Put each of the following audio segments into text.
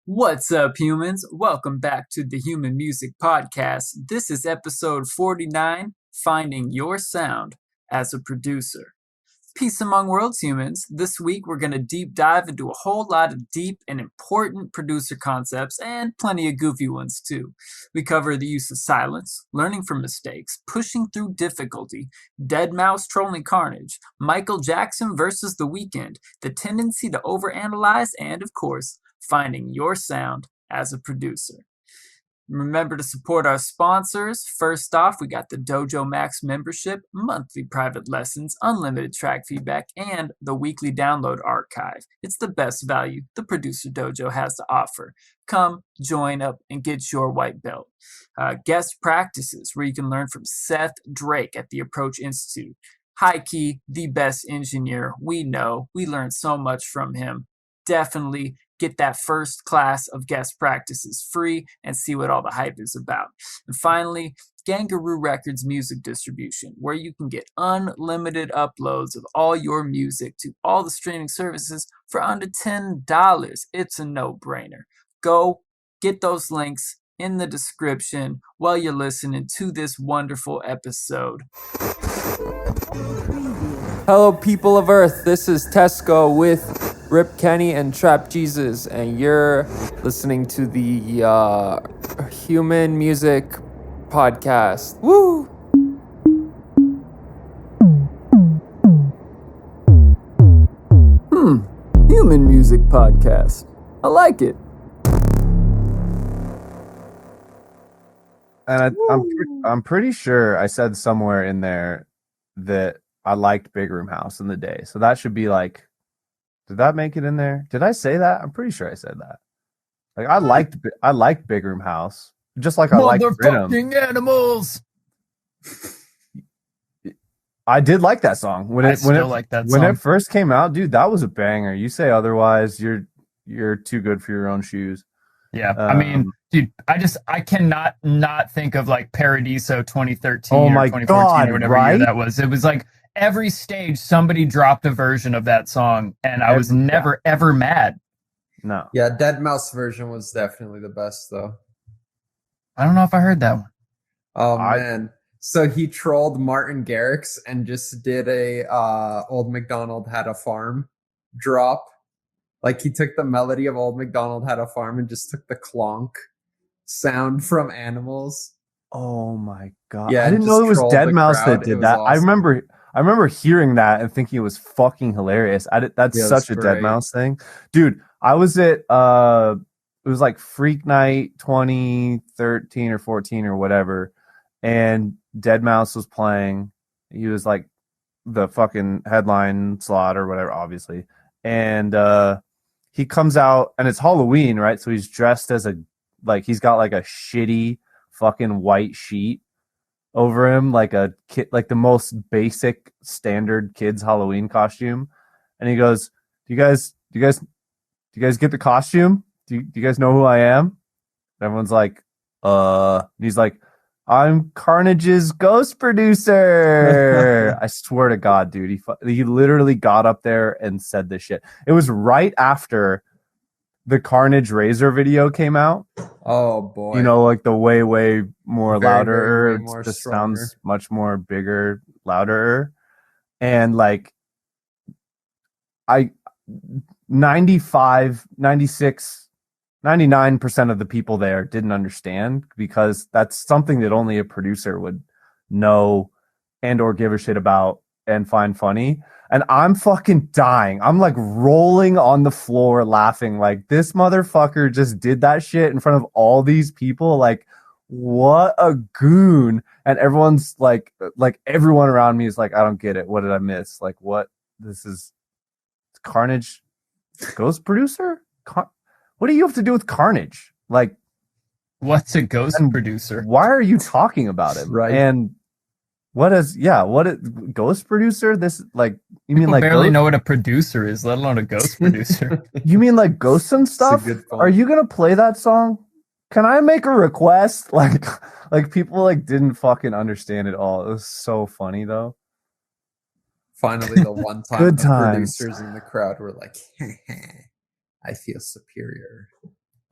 What's up, humans? Welcome back to the Human Music Podcast. This is episode 49, Finding Your Sound as a Producer. Peace among worlds, humans. This week, we're going to deep dive into a whole lot of deep and important producer concepts and plenty of goofy ones, too. We cover the use of silence, learning from mistakes, pushing through difficulty, dead mouse trolling Carnage, Michael Jackson versus The Weeknd, the tendency to overanalyze, and, of course, finding your sound as a producer. Remember to support our sponsors. First off, we got the Dojo Max membership, monthly private lessons, unlimited track feedback, and the weekly download archive. It's the best value the Producer Dojo has to offer. Come, join up, and get your white belt. Guest practices, where you can learn from Seth Drake at the Approach Institute. High key, the best engineer we know. We learned so much from him. Definitely get that first class of guest practices free and see what all the hype is about. And finally, Gvngaroo Records music distribution, where you can get unlimited uploads of all your music to all the streaming services for under $10. It's a no-brainer. Go get those links in the description while you're listening to this wonderful episode. Hello, people of Earth. This is Tesco with Rip Kenny and Trap Jesus, and you're listening to the Human Music Podcast. Woo! Human Music Podcast. I like it. And I'm pretty sure I said somewhere in there that I liked Big Room House in the day. So that should be like, did that make it in there? Did I say that? I'm pretty sure I said that. Like I liked Big Room House, just like I liked Rhythm. Animals. I did like that song when it first came out, dude. That was a banger. You say otherwise, you're too good for your own shoes. Yeah, I mean, dude, I cannot not think of like Paradiso 2013 oh or my 2014 God, or whatever right? year that was. It was like every stage somebody dropped a version of that song, and I was never ever mad. No. Yeah, Dead Mouse version was definitely the best though. I don't know if I heard that one. Oh man. So he trolled Martin Garrix and just did a Old MacDonald Had a Farm drop. Like he took the melody of Old MacDonald Had a Farm and just took the clonk sound from Animals. Oh my God. Yeah, I didn't know it was Dead Mouse that did that. Awesome. I remember hearing that and thinking it was fucking hilarious. That's such a Dead Mouse thing. Dude, I was at it was like Freak Night 2013 or 14 or whatever, and Dead Mouse was playing. He was like the fucking headline slot or whatever, obviously. And he comes out and it's Halloween, right? So he's dressed as he's got like a shitty fucking white sheet over him, like a kid, like the most basic standard kids Halloween costume. And he goes, do you guys get the costume? Do you guys know who I am? And everyone's like, and he's like, I'm Carnage's ghost producer. I swear to God, dude. He literally got up there and said this shit. It was right after the Carnage Razor video came out. Oh boy. You know, like the way more louder. Way more it just stronger. sounds much more bigger, louder. And like 95, 96, 99% of the people there didn't understand, because that's something that only a producer would know and or give a shit about and find funny. And I'm fucking dying. I'm like rolling on the floor laughing, like this motherfucker just did that shit in front of all these people. Like, what a goon. And everyone's like everyone around me is like, I don't get it. What did I miss? Like, what? This is Carnage ghost producer? What do you have to do with Carnage? Like, What's a ghost producer? Why are you talking about him? Right. And what is ghost producer? This like you People mean like barely know what a producer is, let alone a ghost producer. You mean like ghosts and stuff? good point. Are you gonna play that song? Can I make a request? Like people like didn't fucking understand it all. It was so funny though. Finally, the one time Good the times. producers in the crowd were like, I feel superior.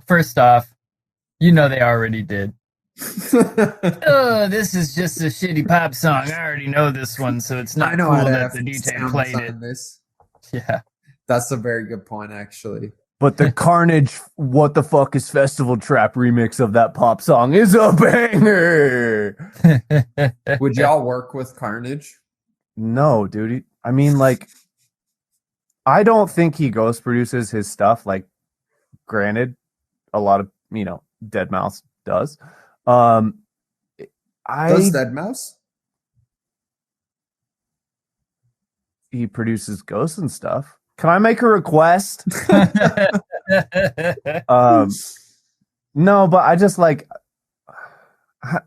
first off, you know they already did. Oh, this is just a shitty pop song. I already know this one, so it's not cool that the DJ played it. This. Yeah. That's a very good point, actually. But the Carnage What the Fuck is Festival Trap remix of that pop song is a banger. Would y'all work with Carnage? No, dude. I mean, like, I don't think he ghost produces his stuff. Like, granted, a lot of, Deadmau5 does. Does Deadmau5? He produces ghosts and stuff. Can I make a request? No, but I just like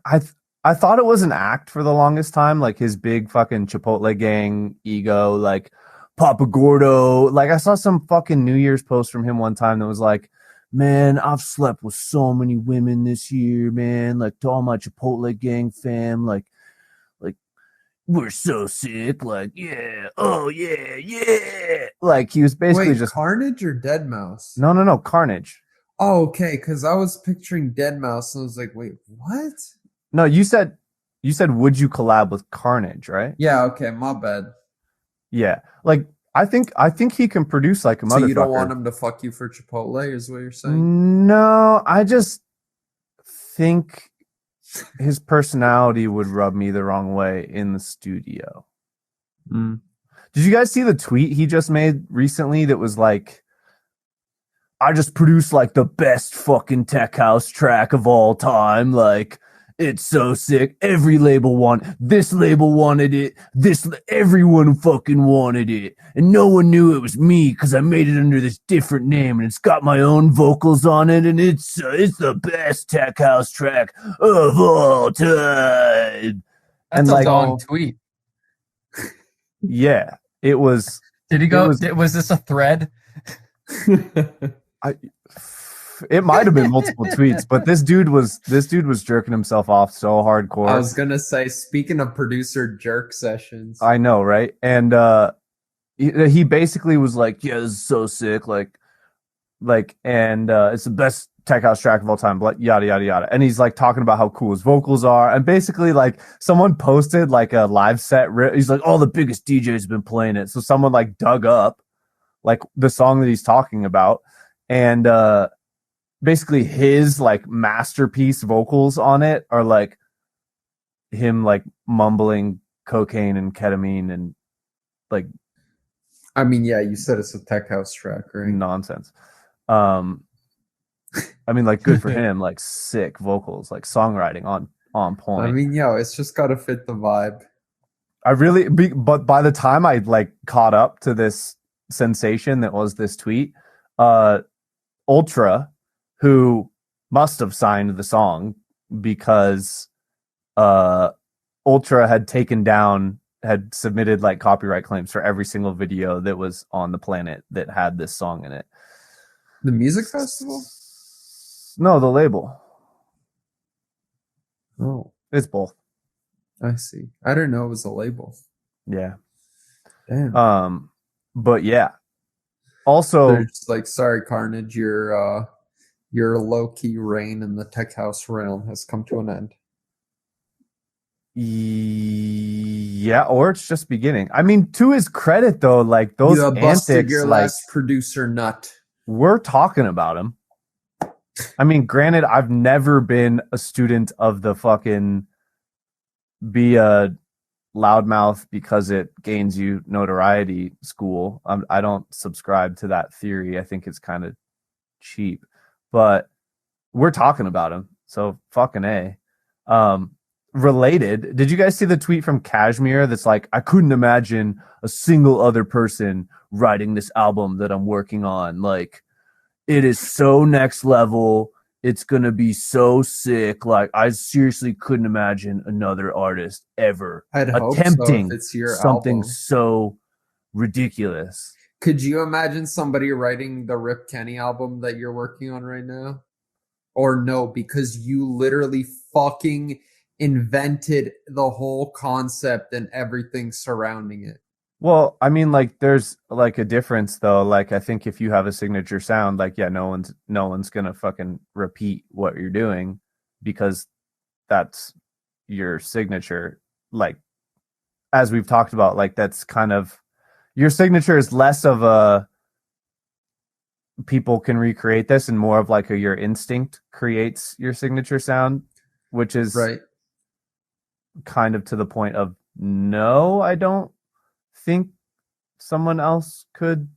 I thought it was an act for the longest time, like his big fucking Chipotle gang ego, like Papa Gordo. Like I saw some fucking New Year's post from him one time that was like, man, I've slept with so many women this year, man. Like to all my Chipotle gang fam, like we're so sick, like, yeah, oh yeah, yeah. Like he was basically just Carnage or Deadmau5? No, Carnage. Oh, okay, because I was picturing Deadmau5 and I was like, wait, what? No, you said would you collab with Carnage, right? Yeah, okay, my bad. Yeah. Like I think he can produce like a motherfucker. So you don't want him to fuck you for Chipotle, is what you're saying? No, I just think his personality would rub me the wrong way in the studio. Did you guys see the tweet he just made recently that was like, I just produced like the best fucking tech house track of all time. Like, it's so sick. Every label this label wanted it. Everyone fucking wanted it. And no one knew it was me because I made it under this different name and it's got my own vocals on it. And it's the best tech house track of all time. That's a long tweet. Yeah, it was. Did he go? Was this a thread? It might have been multiple tweets, but this dude was jerking himself off so hardcore. I was gonna say, speaking of producer jerk sessions, I know, right? And he basically was like, "Yeah, this is so sick, and it's the best tech house track of all time." But yada yada yada, and he's like talking about how cool his vocals are, and basically like someone posted like a live set. He's like, "All the biggest DJs have been playing it," so someone like dug up like the song that he's talking about, and basically his like masterpiece vocals on it are like him like mumbling cocaine and ketamine and like, I mean, yeah, you said it's a tech house track, right? Nonsense. I mean, like, good for him, like sick vocals, like songwriting on point. I mean, it's just got to fit the vibe. But by the time I like caught up to this sensation that was this tweet, Ultra, who must have signed the song because Ultra had submitted like copyright claims for every single video that was on the planet that had this song in it. The music festival? No, the label. Oh, it's both. I see. I didn't know it was a label. Yeah. Damn. But yeah. Also, they're just like, sorry, Carnage, your low-key reign in the tech house realm has come to an end. Yeah, or it's just beginning. I mean, to his credit, though, like those antics, your like last producer nut. We're talking about him. I mean, granted, I've never been a student of the fucking be a loudmouth because it gains you notoriety school. I don't subscribe to that theory. I think it's kind of cheap. But we're talking about him, so fucking A. Related, did you guys see the tweet from Kashmir that's like, I couldn't imagine a single other person writing this album that I'm working on. Like, it is so next level. It's gonna be so sick. Like, I seriously couldn't imagine another artist ever attempting something so ridiculous. Could you imagine somebody writing the Rip Kenny album that you're working on right now? Or no, because you literally fucking invented the whole concept and everything surrounding it. Well, I mean, like, there's like a difference though. Like, I think if you have a signature sound, like, yeah, no one's gonna fucking repeat what you're doing because that's your signature. Like, as we've talked about, like, that's kind of your signature is less of a people can recreate this and more of like your instinct creates your signature sound, which is Right. kind of to the point of no, I don't think someone else could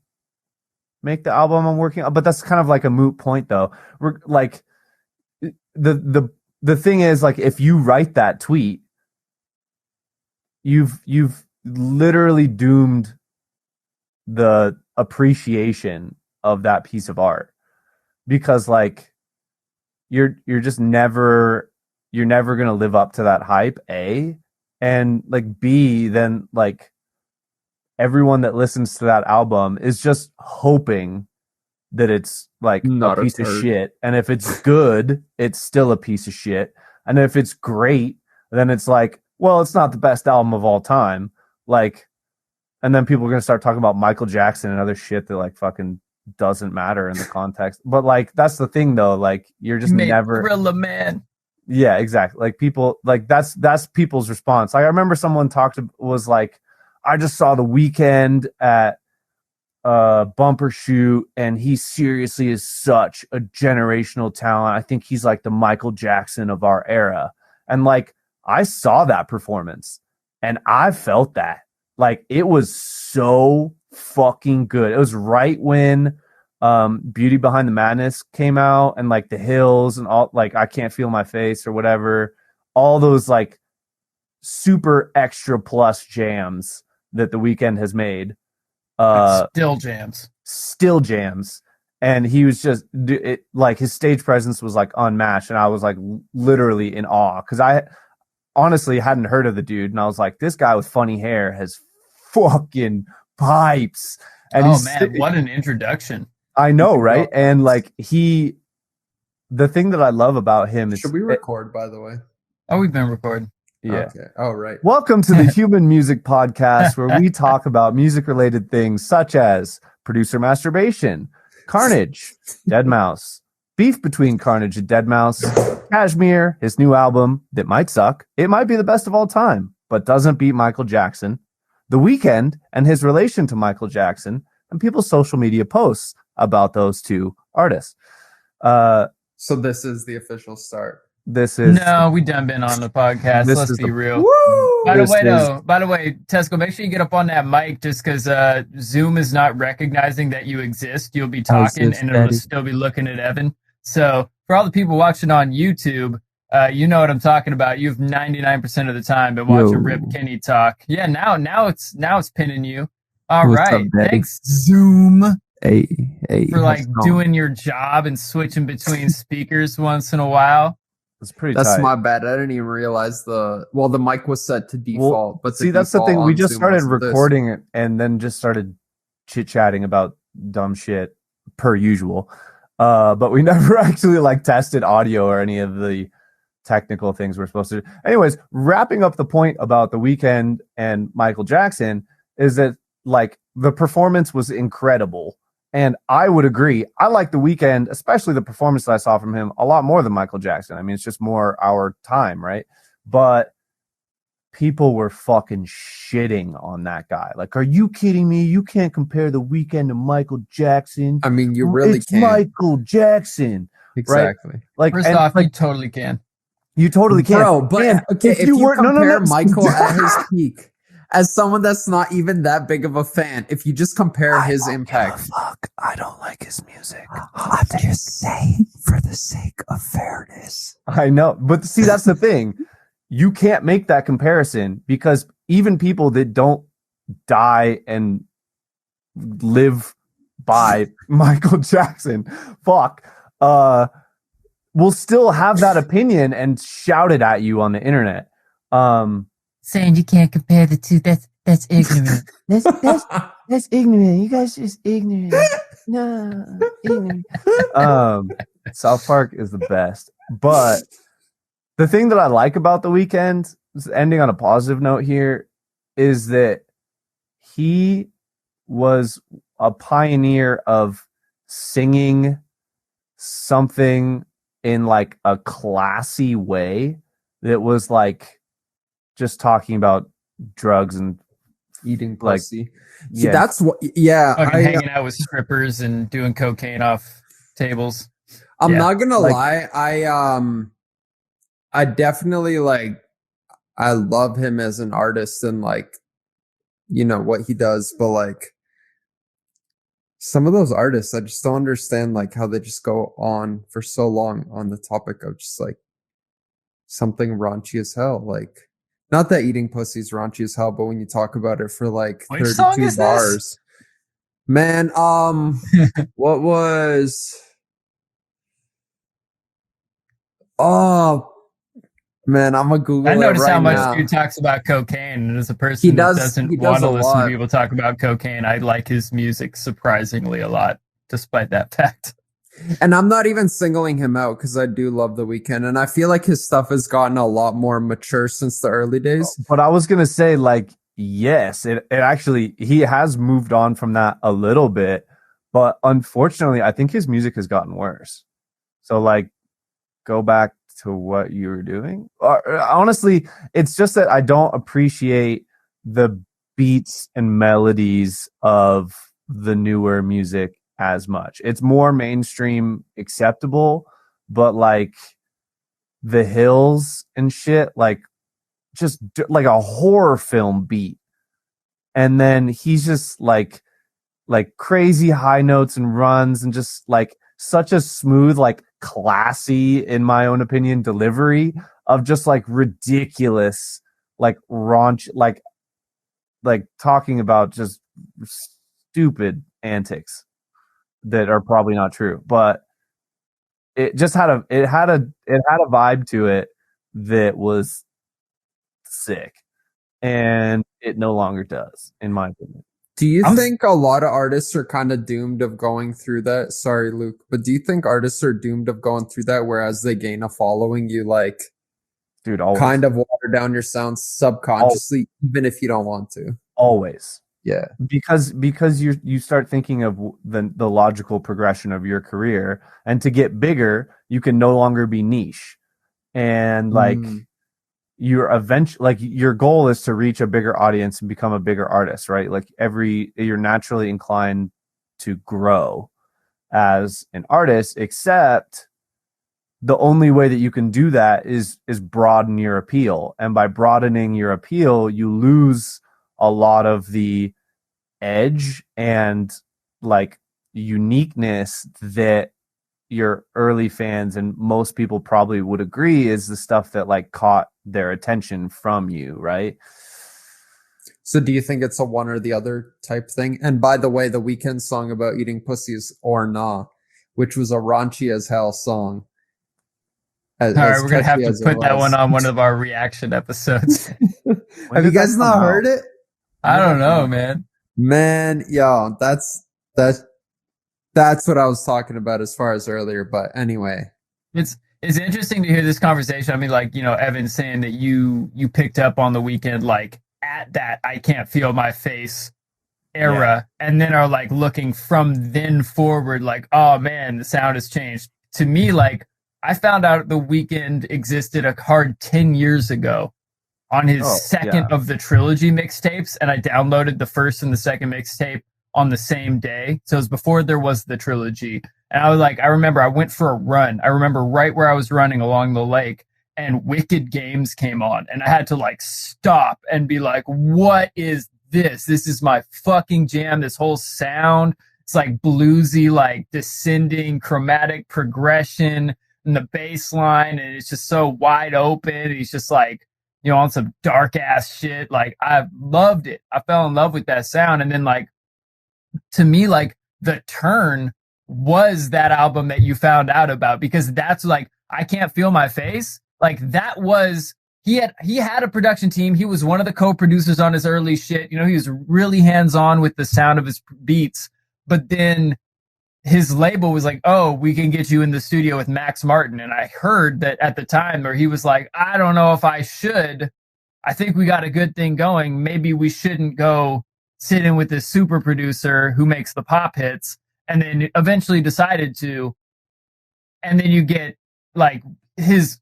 make the album I'm working on, but that's kind of like a moot point though. We're like the thing is, like, if you write that tweet, you've literally doomed the appreciation of that piece of art, because like you're just never going to live up to that hype, A, and like B, then like everyone that listens to that album is just hoping that it's like Not a a piece of turd. shit, and if it's good, it's still a piece of shit, and if it's great, then it's like, well, it's not the best album of all time, like, and then people are gonna start talking about Michael Jackson and other shit that like fucking doesn't matter in the context. But like, that's the thing though, like, you're just never Thriller, man. Yeah, exactly. Like, people, like, that's people's response. Like, I remember someone was like, I just saw The Weeknd at Bumper Shoot, and he seriously is such a generational talent. I think he's like the Michael Jackson of our era. And like, I saw that performance and I felt that. Like, it was so fucking good. It was right when Beauty Behind the Madness came out, and like The Hills and all, like I Can't Feel My Face or whatever, all those like super extra plus jams that The Weeknd has made. Still jams. And he was just like, his stage presence was like unmatched, and I was like literally in awe, because I honestly hadn't heard of the dude, and I was like, this guy with funny hair has fucking pipes. And what an introduction. I know, right? And like, the thing that I love about him is, should we record, by the way? Oh, we've been recording. Yeah. Okay. Oh, right. Welcome to the Human Music Podcast, where we talk about music-related things such as producer masturbation, Carnage, Deadmau5, beef between Carnage and Deadmau5, Kashmir, his new album that might suck, it might be the best of all time, but doesn't beat Michael Jackson, The Weeknd and his relation to Michael Jackson, and people's social media posts about those two artists. So this is the official start. No, we done been on the podcast. Let's be real. By the way, Tesco, make sure you get up on that mic, just because Zoom is not recognizing that you exist. You'll be talking and it'll still be looking at Evan. So for all the people watching on YouTube, you know what I'm talking about. You've 99% of the time been watching Rip Kenny talk. Yeah, now it's pinning you. All right. Thanks, Zoom. Hey, for like doing your job and switching between speakers once in a while. That's my bad. I didn't even realize the mic was set to default. But see, that's the thing. We just started recording it and then just started chit-chatting about dumb shit per usual. But we never actually like tested audio or any of the technical things we're supposed to do. Anyways, wrapping up the point about The Weeknd and Michael Jackson is that like the performance was incredible. And I would agree. I like The Weeknd, especially the performance that I saw from him, a lot more than Michael Jackson. I mean, it's just more our time, right? But people were fucking shitting on that guy. Like, are you kidding me? You can't compare The Weeknd to Michael Jackson. I mean, you really it's can't. Michael Jackson. Exactly. Right? Like, first off, you totally can. You totally can. Bro, but and okay, if you compare Michael at his peak, as someone that's not even that big of a fan, if you just compare his impact. Fuck, I don't like his music. I'm just saying for the sake of fairness. I know, but see, that's the thing. You can't make that comparison, because even people that don't die and live by Michael Jackson, will still have that opinion and shout it at you on the internet. Saying you can't compare the two, that's ignorant. That's ignorant. You guys just ignorant. No, ignorant. South Park is the best. But the thing that I like about The Weeknd, ending on a positive note here, is that he was a pioneer of singing something in like a classy way that was like just talking about drugs and eating like pussy. Yeah, that's what. Yeah, hanging out with strippers and doing cocaine off tables. I'm not gonna lie. I definitely like. I love him as an artist and like, you know what he does, but like some of those artists, I just don't understand like how they just go on for so long on the topic of just like something raunchy as hell. Like, not that eating pussy is raunchy as hell, but when you talk about it for like 32 bars, man. What was? Oh man, I'm gonna Google. I noticed how much dude talks about cocaine, and as a person that doesn't want to listen to people talk about cocaine, I like his music surprisingly a lot, despite that fact. And I'm not even singling him out because I do love The Weeknd, and I feel like his stuff has gotten a lot more mature since the early days. But I was gonna say, like, yes, it actually, he has moved on from that a little bit, but unfortunately, I think his music has gotten worse. So, like, go back to what you were doing. Honestly, it's just that I don't appreciate the beats and melodies of the newer music as much. It's more mainstream acceptable, but like The Hills and shit, like just like a horror film beat. And then he's just like crazy high notes and runs and just like such a smooth, like classy, in my own opinion, delivery of just like ridiculous, like raunch, like talking about just stupid antics that are probably not true, but it just had a vibe to it that was sick, and it no longer does, in my opinion. Do you think a lot of artists are kind of doomed of going through that? Sorry, Luke, but do you think artists are doomed of going through that, whereas they gain a following, you like, dude, always kind of water down your sound subconsciously, even if you don't want to? Always. Yeah. Because you start thinking of the logical progression of your career, and to get bigger, you can no longer be niche. And like you're eventually, like, your goal is to reach a bigger audience and become a bigger artist, right? Like you're naturally inclined to grow as an artist, except the only way that you can do that is broaden your appeal. And by broadening your appeal, you lose a lot of the edge and like uniqueness that your early fans and most people probably would agree is the stuff that like caught their attention from you, right? So do you think it's a one or the other type thing? And by the way, the Weeknd song about eating pussy is Or Nah, which was a raunchy as hell song. All right, we're going to have to put that one on one of our reaction episodes. Have you guys not heard it? I don't know, man. Man, yo, that's what I was talking about as far as earlier. But anyway, it's interesting to hear this conversation. I mean, like, you know, Evan saying that you picked up on The Weeknd like at that I can't feel my face era, and then are like looking from then forward, like, oh man, the sound has changed. To me, like, I found out The Weeknd existed a hard 10 years ago on his second of the trilogy mixtapes, and I downloaded the first and the second mixtape on the same day. So it was before there was the trilogy. And I was like, I remember I went for a run. I remember right where I was running along the lake, and Wicked Games came on, and I had to like stop and be like, what is this? This is my fucking jam. This whole sound, it's like bluesy, like descending chromatic progression and the bass line, and it's just so wide open. He's just like, you know, on some dark ass shit. Like, I loved it. I fell in love with that sound. And then, like, to me, like, The Turn was that album that you found out about, because that's like, I Can't Feel My Face. Like, that was, he had a production team. He was one of the co-producers on his early shit. You know, he was really hands-on with the sound of his beats. But then his label was like, oh, we can get you in the studio with Max Martin. And I heard that at the time where he was like, I don't know if I should. I think we got a good thing going. Maybe we shouldn't go sit in with this super producer who makes the pop hits, and then eventually decided to, and then you get like his,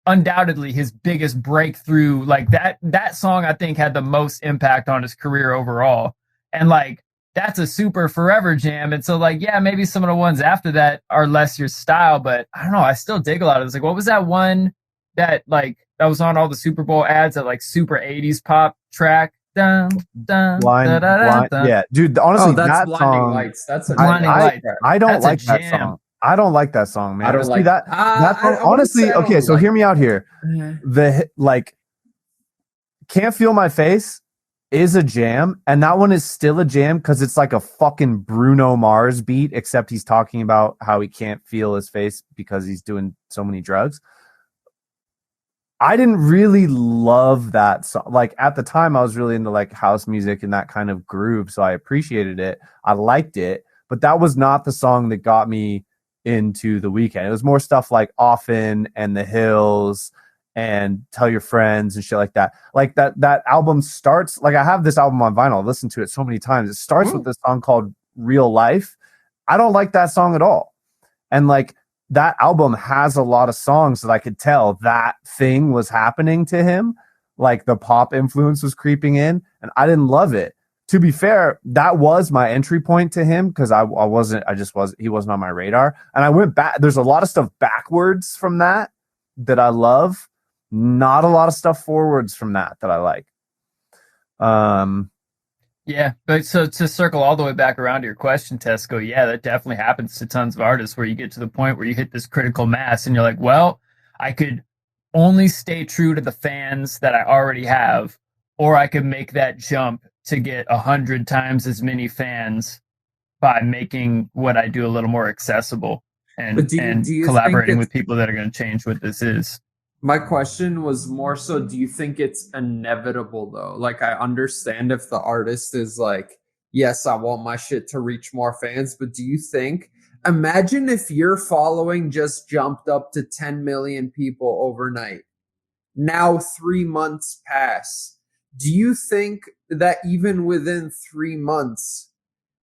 undoubtedly his biggest breakthrough, like that song I think had the most impact on his career overall. And like that's a super forever jam. And so like, yeah, maybe some of the ones after that are less your style, but I don't know, I still dig a lot of this. Like what was that one that was on all the Super Bowl ads, that like super 80s pop track? Dun, dun, Blind, da, da, da, blind, dun. yeah, dude. Honestly, that's that Blinding song, Lights. That's a Blinding Lights. I don't That's a like that jam. song. I don't like that song, man. I don't like that. Honestly, okay. So hear me out here. The Can't Feel My Face is a jam, and that one is still a jam because it's like a fucking Bruno Mars beat, except he's talking about how he can't feel his face because he's doing so many drugs. I didn't really love that song. Like at the time, I was really into like house music and that kind of groove, so I appreciated it. I liked it, but that was not the song that got me into The Weeknd. It was more stuff like Often and The Hills and Tell Your Friends and shit like that. Like that album starts, like I have this album on vinyl. I've listened to it so many times. It starts with this song called Real Life. I don't like that song at all. And like that album has a lot of songs that I could tell that thing was happening to him. Like the pop influence was creeping in, and I didn't love it. To be fair, that was my entry point to him because he wasn't on my radar. And I went back. There's a lot of stuff backwards from that I love. Not a lot of stuff forwards from that I like. Yeah, but so to circle all the way back around to your question, Tesco, yeah, that definitely happens to tons of artists where you get to the point where you hit this critical mass and you're like, well, I could only stay true to the fans that I already have, or I could make that jump to get 100 times as many fans by making what I do a little more accessible and collaborating with people that are going to change what this is. My question was more so, do you think it's inevitable though? Like I understand if the artist is like, yes, I want my shit to reach more fans, but do you think, imagine if your following just jumped up to 10 million people overnight. Now 3 months pass. Do you think that even within 3 months,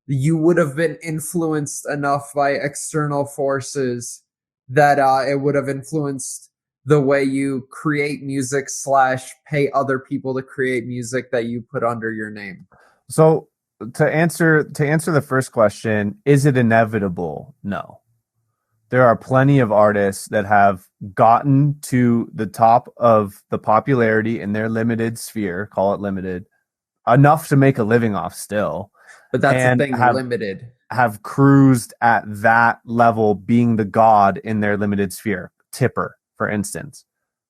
you would have been influenced enough by external forces that it would have influenced the way you create music / pay other people to create music that you put under your name? So to answer the first question, is it inevitable? No. There are plenty of artists that have gotten to the top of the popularity in their limited sphere, call it limited, enough to make a living off still. But that's the thing, limited. Have cruised at that level, being the god in their limited sphere. Tipper, for instance.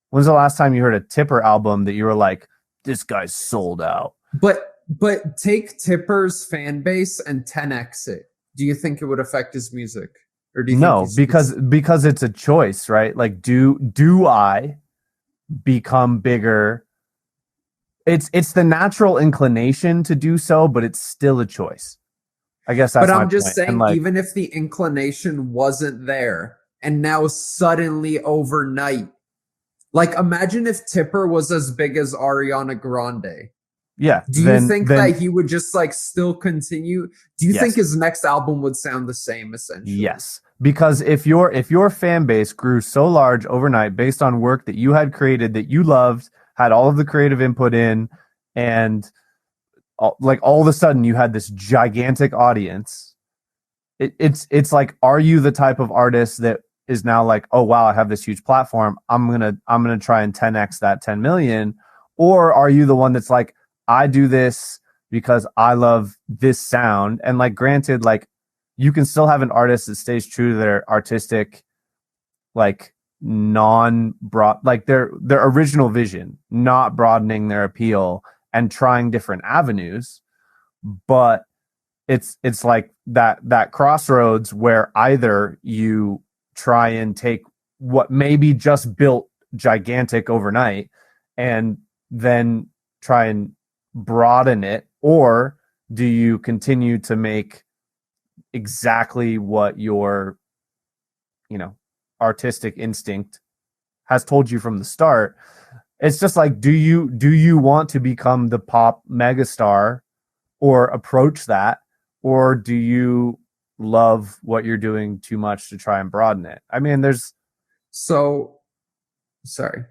When's the last time you heard a Tipper album that you were like, this guy's sold out? But take Tipper's fan base and 10x it. Do you think it would affect his music? Or do you think because it's a choice, right? Like do I become bigger? It's the natural inclination to do so, but it's still a choice. I guess that's. But I'm just saying, like, even if the inclination wasn't there, and now suddenly overnight, like imagine if Tipper was as big as Ariana Grande. Yeah. Do you think that he would just like still continue? Do you think his next album would sound the same essentially? Yes. Because if your fan base grew so large overnight based on work that you had created, that you loved, had all of the creative input in, and like all of a sudden you had this gigantic audience, it's like, are you the type of artist that is now like, oh wow, I have this huge platform, I'm gonna try and 10x that 10 million? Or are you the one that's like, I do this because I love this sound? And like, granted, like you can still have an artist that stays true to their artistic, like non-broad, like their original vision, not broadening their appeal and trying different avenues. But it's like that crossroads where either you try and take what maybe just built gigantic overnight and then try and broaden it, or do you continue to make exactly what your artistic instinct has told you from the start? It's just like, do you want to become the pop megastar or approach that, or do you love what you're doing too much to try and broaden it? I mean, sorry.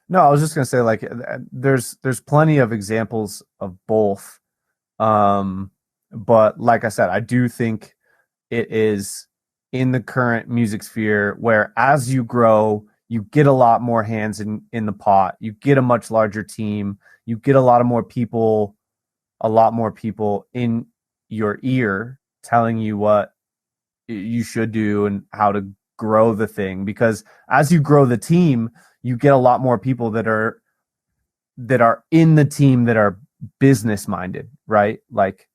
No, I was just going to say, like, there's plenty of examples of both. But like I said, I do think it is in the current music sphere where as you grow, you get a lot more hands in the pot. You get a much larger team. You get a lot more people in your ear telling you what you should do and how to grow the thing. Because as you grow the team, you get a lot more people that are in the team that are business minded, right? Like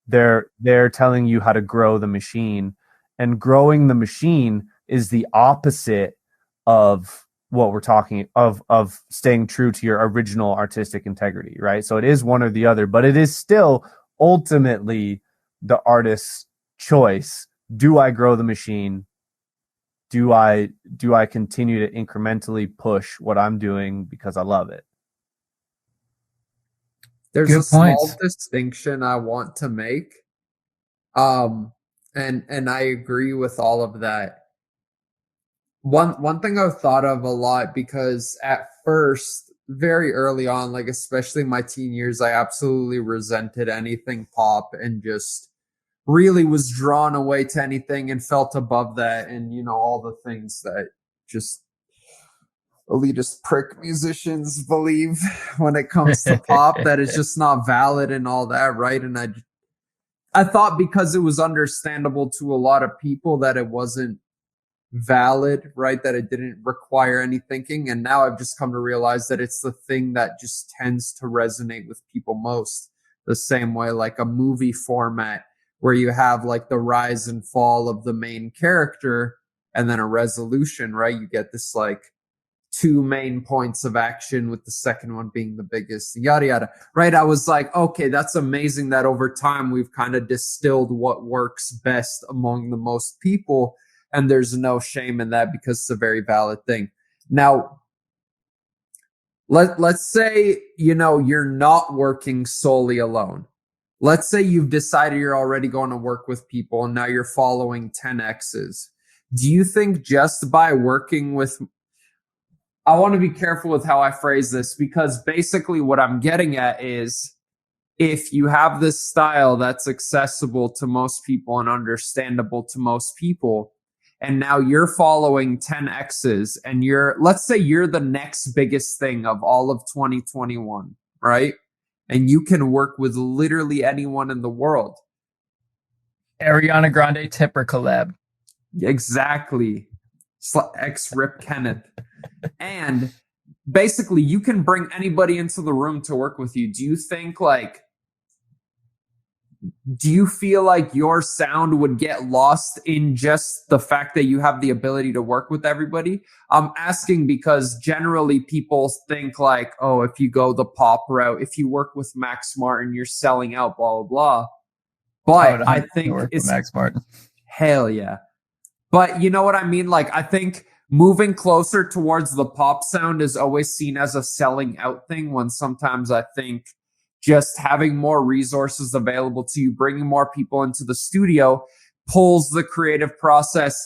they're telling you how to grow the machine, and growing the machine is the opposite of what we're talking of staying true to your original artistic integrity, right? So it is one or the other, but it is still ultimately the artist's choice. Do I grow the machine? Do I continue to incrementally push what I'm doing because I love it? There's a small distinction I want to make. And I agree with all of that. One thing I've thought of a lot, because at first, very early on, like especially my teen years, I absolutely resented anything pop and just really was drawn away to anything and felt above that, and all the things that just elitist prick musicians believe when it comes to pop, that is just not valid and all that, right? And I thought because it was understandable to a lot of people that it wasn't valid, right? That it didn't require any thinking. And now I've just come to realize that it's the thing that just tends to resonate with people most. The same way like a movie format where you have like the rise and fall of the main character and then a resolution, right? You get this like two main points of action with the second one being the biggest, yada, yada, right? I was like, okay, that's amazing that over time we've kind of distilled what works best among the most people. And there's no shame in that because it's a very valid thing. Now, let's say, you're not working solely alone. Let's say you've decided you're already going to work with people and now you're following 10Xs. Do you think just by working with, I want to be careful with how I phrase this, because basically what I'm getting at is if you have this style that's accessible to most people and understandable to most people, and now you're following 10Xs and let's say you're the next biggest thing of all of 2021, right? And you can work with literally anyone in the world. Ariana Grande Tipper collab. Exactly. Rip Kenneth. And basically you can bring anybody into the room to work with you. Do you feel like your sound would get lost in just the fact that you have the ability to work with everybody? I'm asking because generally people think like, oh, if you go the pop route, if you work with Max Martin, you're selling out, blah, blah, blah. But I think it's Max Martin. Hell yeah. But you know what I mean? Like, I think moving closer towards the pop sound is always seen as a selling out thing, when sometimes I think just having more resources available to you, bringing more people into the studio, pulls the creative process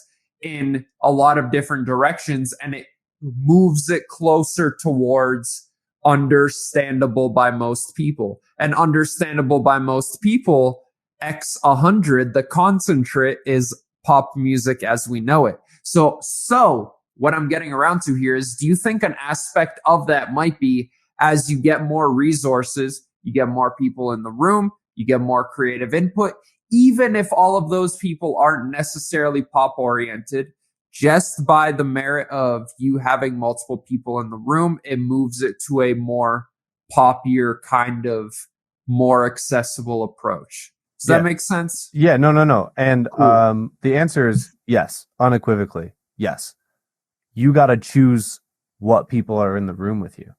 in a lot of different directions, and it moves it closer towards understandable by most people. And understandable by most people, X 100, the concentrate is pop music as we know it. So what I'm getting around to here is, do you think an aspect of that might be, as you get more resources, you get more people in the room, you get more creative input, even if all of those people aren't necessarily pop oriented, just by the merit of you having multiple people in the room, it moves it to a more poppier, kind of more accessible approach. Does that make sense? Yeah, no. And cool. The answer is yes, unequivocally. Yes. You got to choose what people are in the room with you.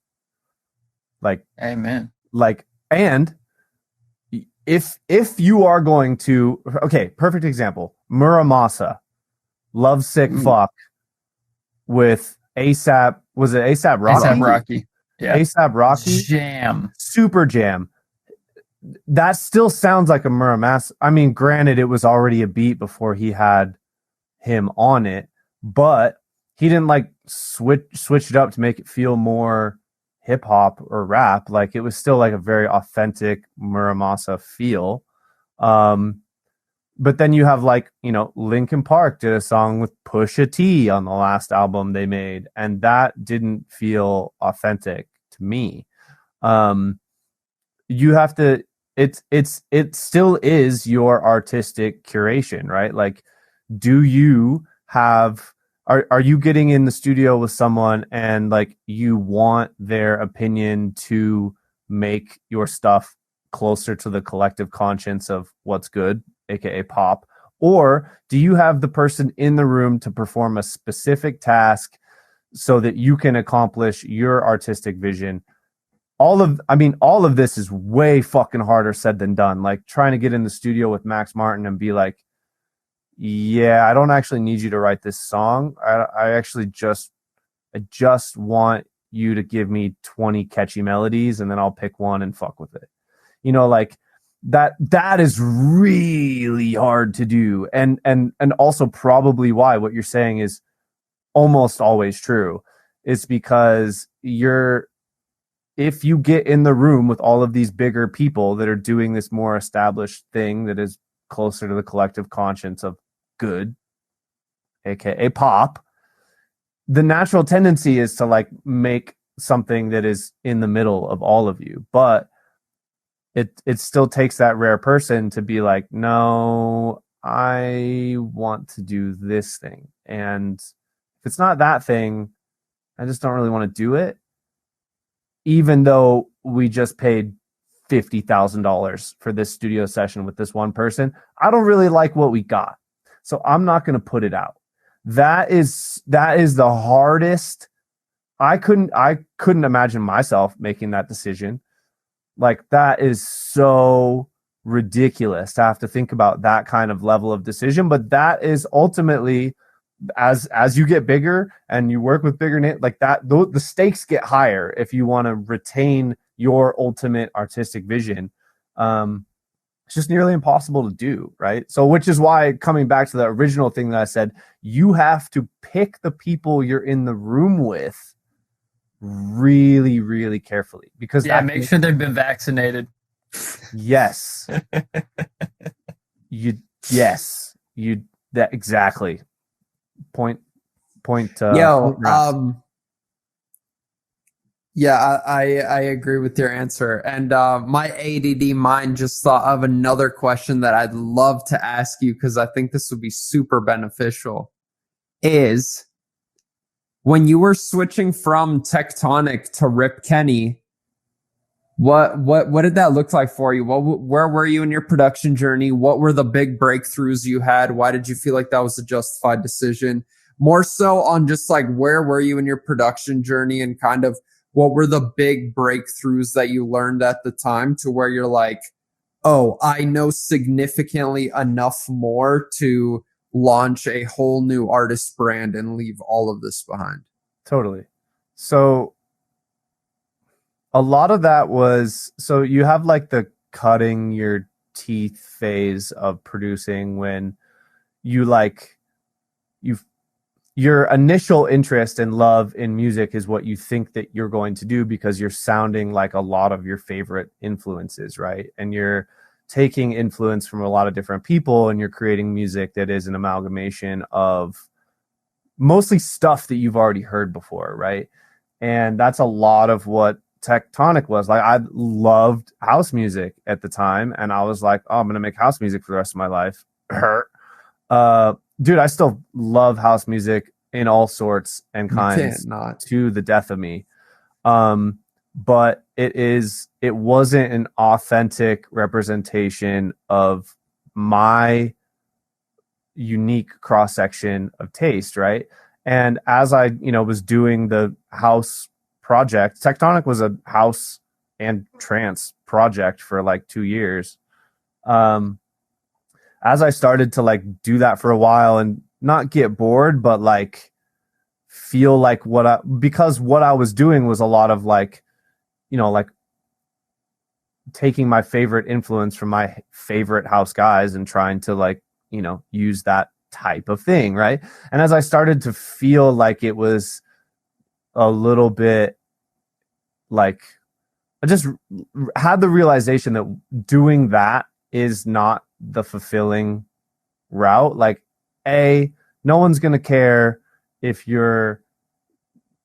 Like, amen. Like, and if you are going to, okay, perfect example, Muramasa, Lovesick Fuck with ASAP, was it ASAP Rocky? ASAP Rocky. Yeah. ASAP Rocky. Jam. Super jam. that still sounds like a Muramasa. I mean, granted, it was already a beat before he had him on it, but he didn't like switch it up to make it feel more hip hop or rap. Like it was still like a very authentic Muramasa feel. But then you have like, you know, Linkin Park did a song with Pusha T on the last album they made, and that didn't feel authentic to me. You have to, it still is your artistic curation, right? Like, do you have, are you getting in the studio with someone and like you want their opinion to make your stuff closer to the collective conscience of what's good, aka pop? Or do you have the person in the room to perform a specific task so that you can accomplish your artistic vision? All of this is way fucking harder said than done. Like trying to get in the studio with Max Martin and be like, yeah, I don't actually need you to write this song. I just want you to give me 20 catchy melodies and then I'll pick one and fuck with it. You know, like that is really hard to do. And also probably why what you're saying is almost always true. It's because if you get in the room with all of these bigger people that are doing this more established thing that is closer to the collective conscience of good, aka pop, the natural tendency is to like make something that is in the middle of all of you. But it still takes that rare person to be like, no, I want to do this thing. And if it's not that thing, I just don't really want to do it. Even though we just paid $50,000 for this studio session with this one person, I don't really like what we got. So I'm not going to put it out. That is the hardest. I couldn't imagine myself making that decision. Like that is so ridiculous to have to think about that kind of level of decision. But that is ultimately, as you get bigger and you work with bigger like that, the stakes get higher if you want to retain your ultimate artistic vision. It's just nearly impossible to do, right? So which is why, coming back to the original thing that I said, you have to pick the people you're in the room with really, really carefully, because make sure they've been vaccinated. Yes. That exactly. Point. I agree with your answer. And my ADD mind just thought of another question that I'd love to ask you, because I think this would be super beneficial. Is when you were switching from Tectonic to Rip Kenny, what did that look like for you? Where were you in your production journey? What were the big breakthroughs you had? Why did you feel like that was a justified decision? More so on just like, where were you in your production journey, and kind of what were the big breakthroughs that you learned at the time to where you're like, oh, I know significantly enough more to launch a whole new artist brand and leave all of this behind? Totally. So a lot of that was, so you have like the cutting your teeth phase of producing when you like, your initial interest and love in music is what you think that you're going to do because you're sounding like a lot of your favorite influences, right? And you're taking influence from a lot of different people, and you're creating music that is an amalgamation of mostly stuff that you've already heard before, right? And that's a lot of what Tectonic was. Like, I loved house music at the time, and I was like, oh, I'm going to make house music for the rest of my life. Dude, I still love house music in all sorts and kinds to the death of me. But it wasn't an authentic representation of my unique cross-section of taste, right? And as I, was doing the house project, Tectonic was a house and trance project for like 2 years. As I started to like do that for a while and not get bored, but like feel like because what I was doing was a lot of like, like taking my favorite influence from my favorite house guys and trying to like, you know, use that type of thing, right? And as I started to feel like it was a little bit like, I just had the realization that doing that is not the fulfilling route. Like, no one's going to care if you're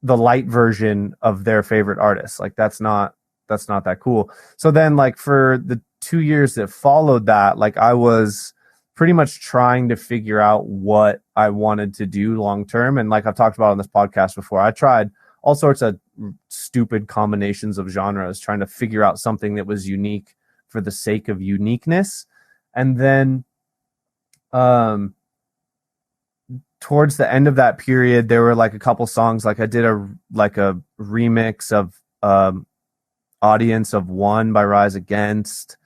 the light version of their favorite artist. Like, that's not that cool. So then, like, for the 2 years that followed that, like, I was pretty much trying to figure out what I wanted to do long term. And like I've talked about on this podcast before, I tried all sorts of stupid combinations of genres, trying to figure out something that was unique for the sake of uniqueness. And then towards the end of that period, there were like a couple songs, like I did a remix of Audience of One by Rise Against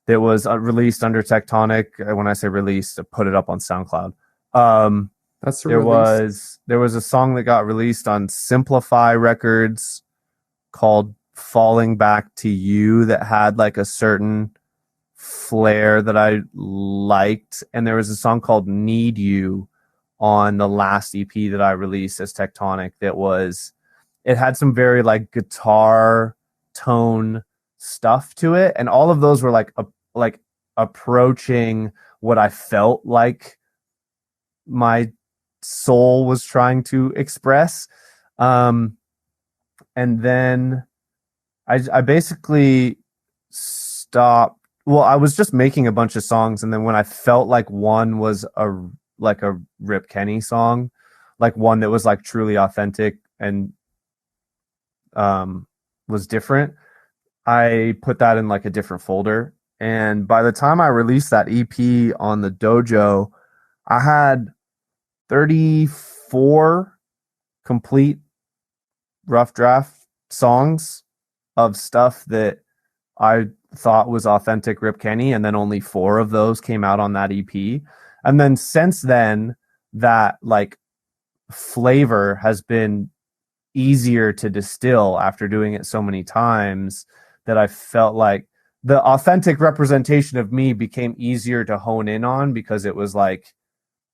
that was released under Tectonic. When I say released, I put it up on SoundCloud. There was a song that got released on Simplify Records called Falling Back to You that had like a certain flair that I liked. And there was a song called Need You on the last EP that I released as Tectonic it had some very like guitar tone stuff to it. And all of those were like approaching what I felt like my soul was trying to express. And then I basically stopped. Well, I was just making a bunch of songs, and then when I felt like one was a Rip Kenny song, like one that was like truly authentic and was different, I put that in like a different folder. And by the time I released that EP on the Dojo, I had 34 complete rough draft songs of stuff that I thought was authentic Rip Kenny, and then only 4 of those came out on that EP. And then since then, that like flavor has been easier to distill after doing it so many times that I felt like the authentic representation of me became easier to hone in on, because it was like,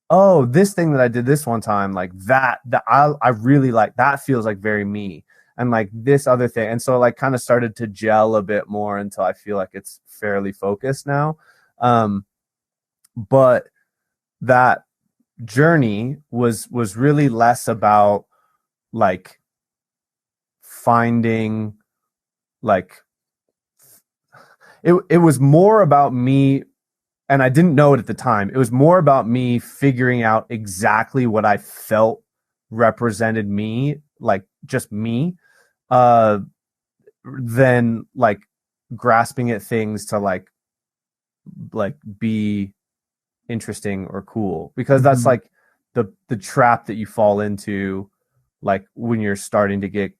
oh, this thing that I did this one time, like that I really like, that feels like very me. And like this other thing. And so like kind of started to gel a bit more until I feel like it's fairly focused now. But that journey was really less about like finding like, it was more about me, and I didn't know it at the time. It was more about me figuring out exactly what I felt represented me, like just me, than like grasping at things to like be interesting or cool, because that's like the trap that you fall into, like when you're starting to get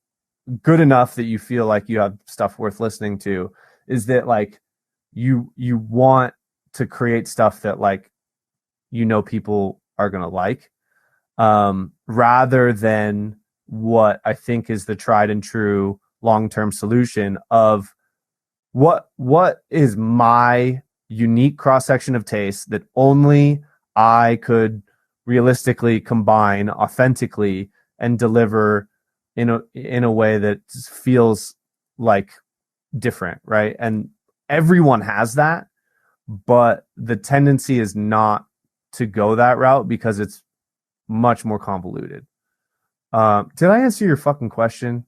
good enough that you feel like you have stuff worth listening to, is that like you want to create stuff that like, you know, people are going to like, rather than what I think is the tried and true long-term solution of what is my unique cross-section of taste that only I could realistically combine authentically and deliver in a way that feels like different, right? And everyone has that, but the tendency is not to go that route because it's much more convoluted. Did I answer your fucking question?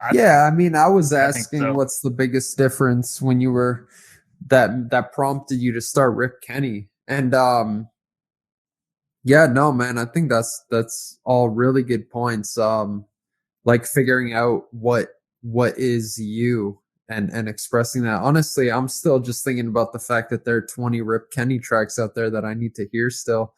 I mean, I was asking what's the biggest difference when you were that prompted you to start Rip Kenny. And yeah, no, man, I think that's all really good points. Like figuring out what is you and expressing that. Honestly, I'm still just thinking about the fact that there are 20 Rip Kenny tracks out there that I need to hear still,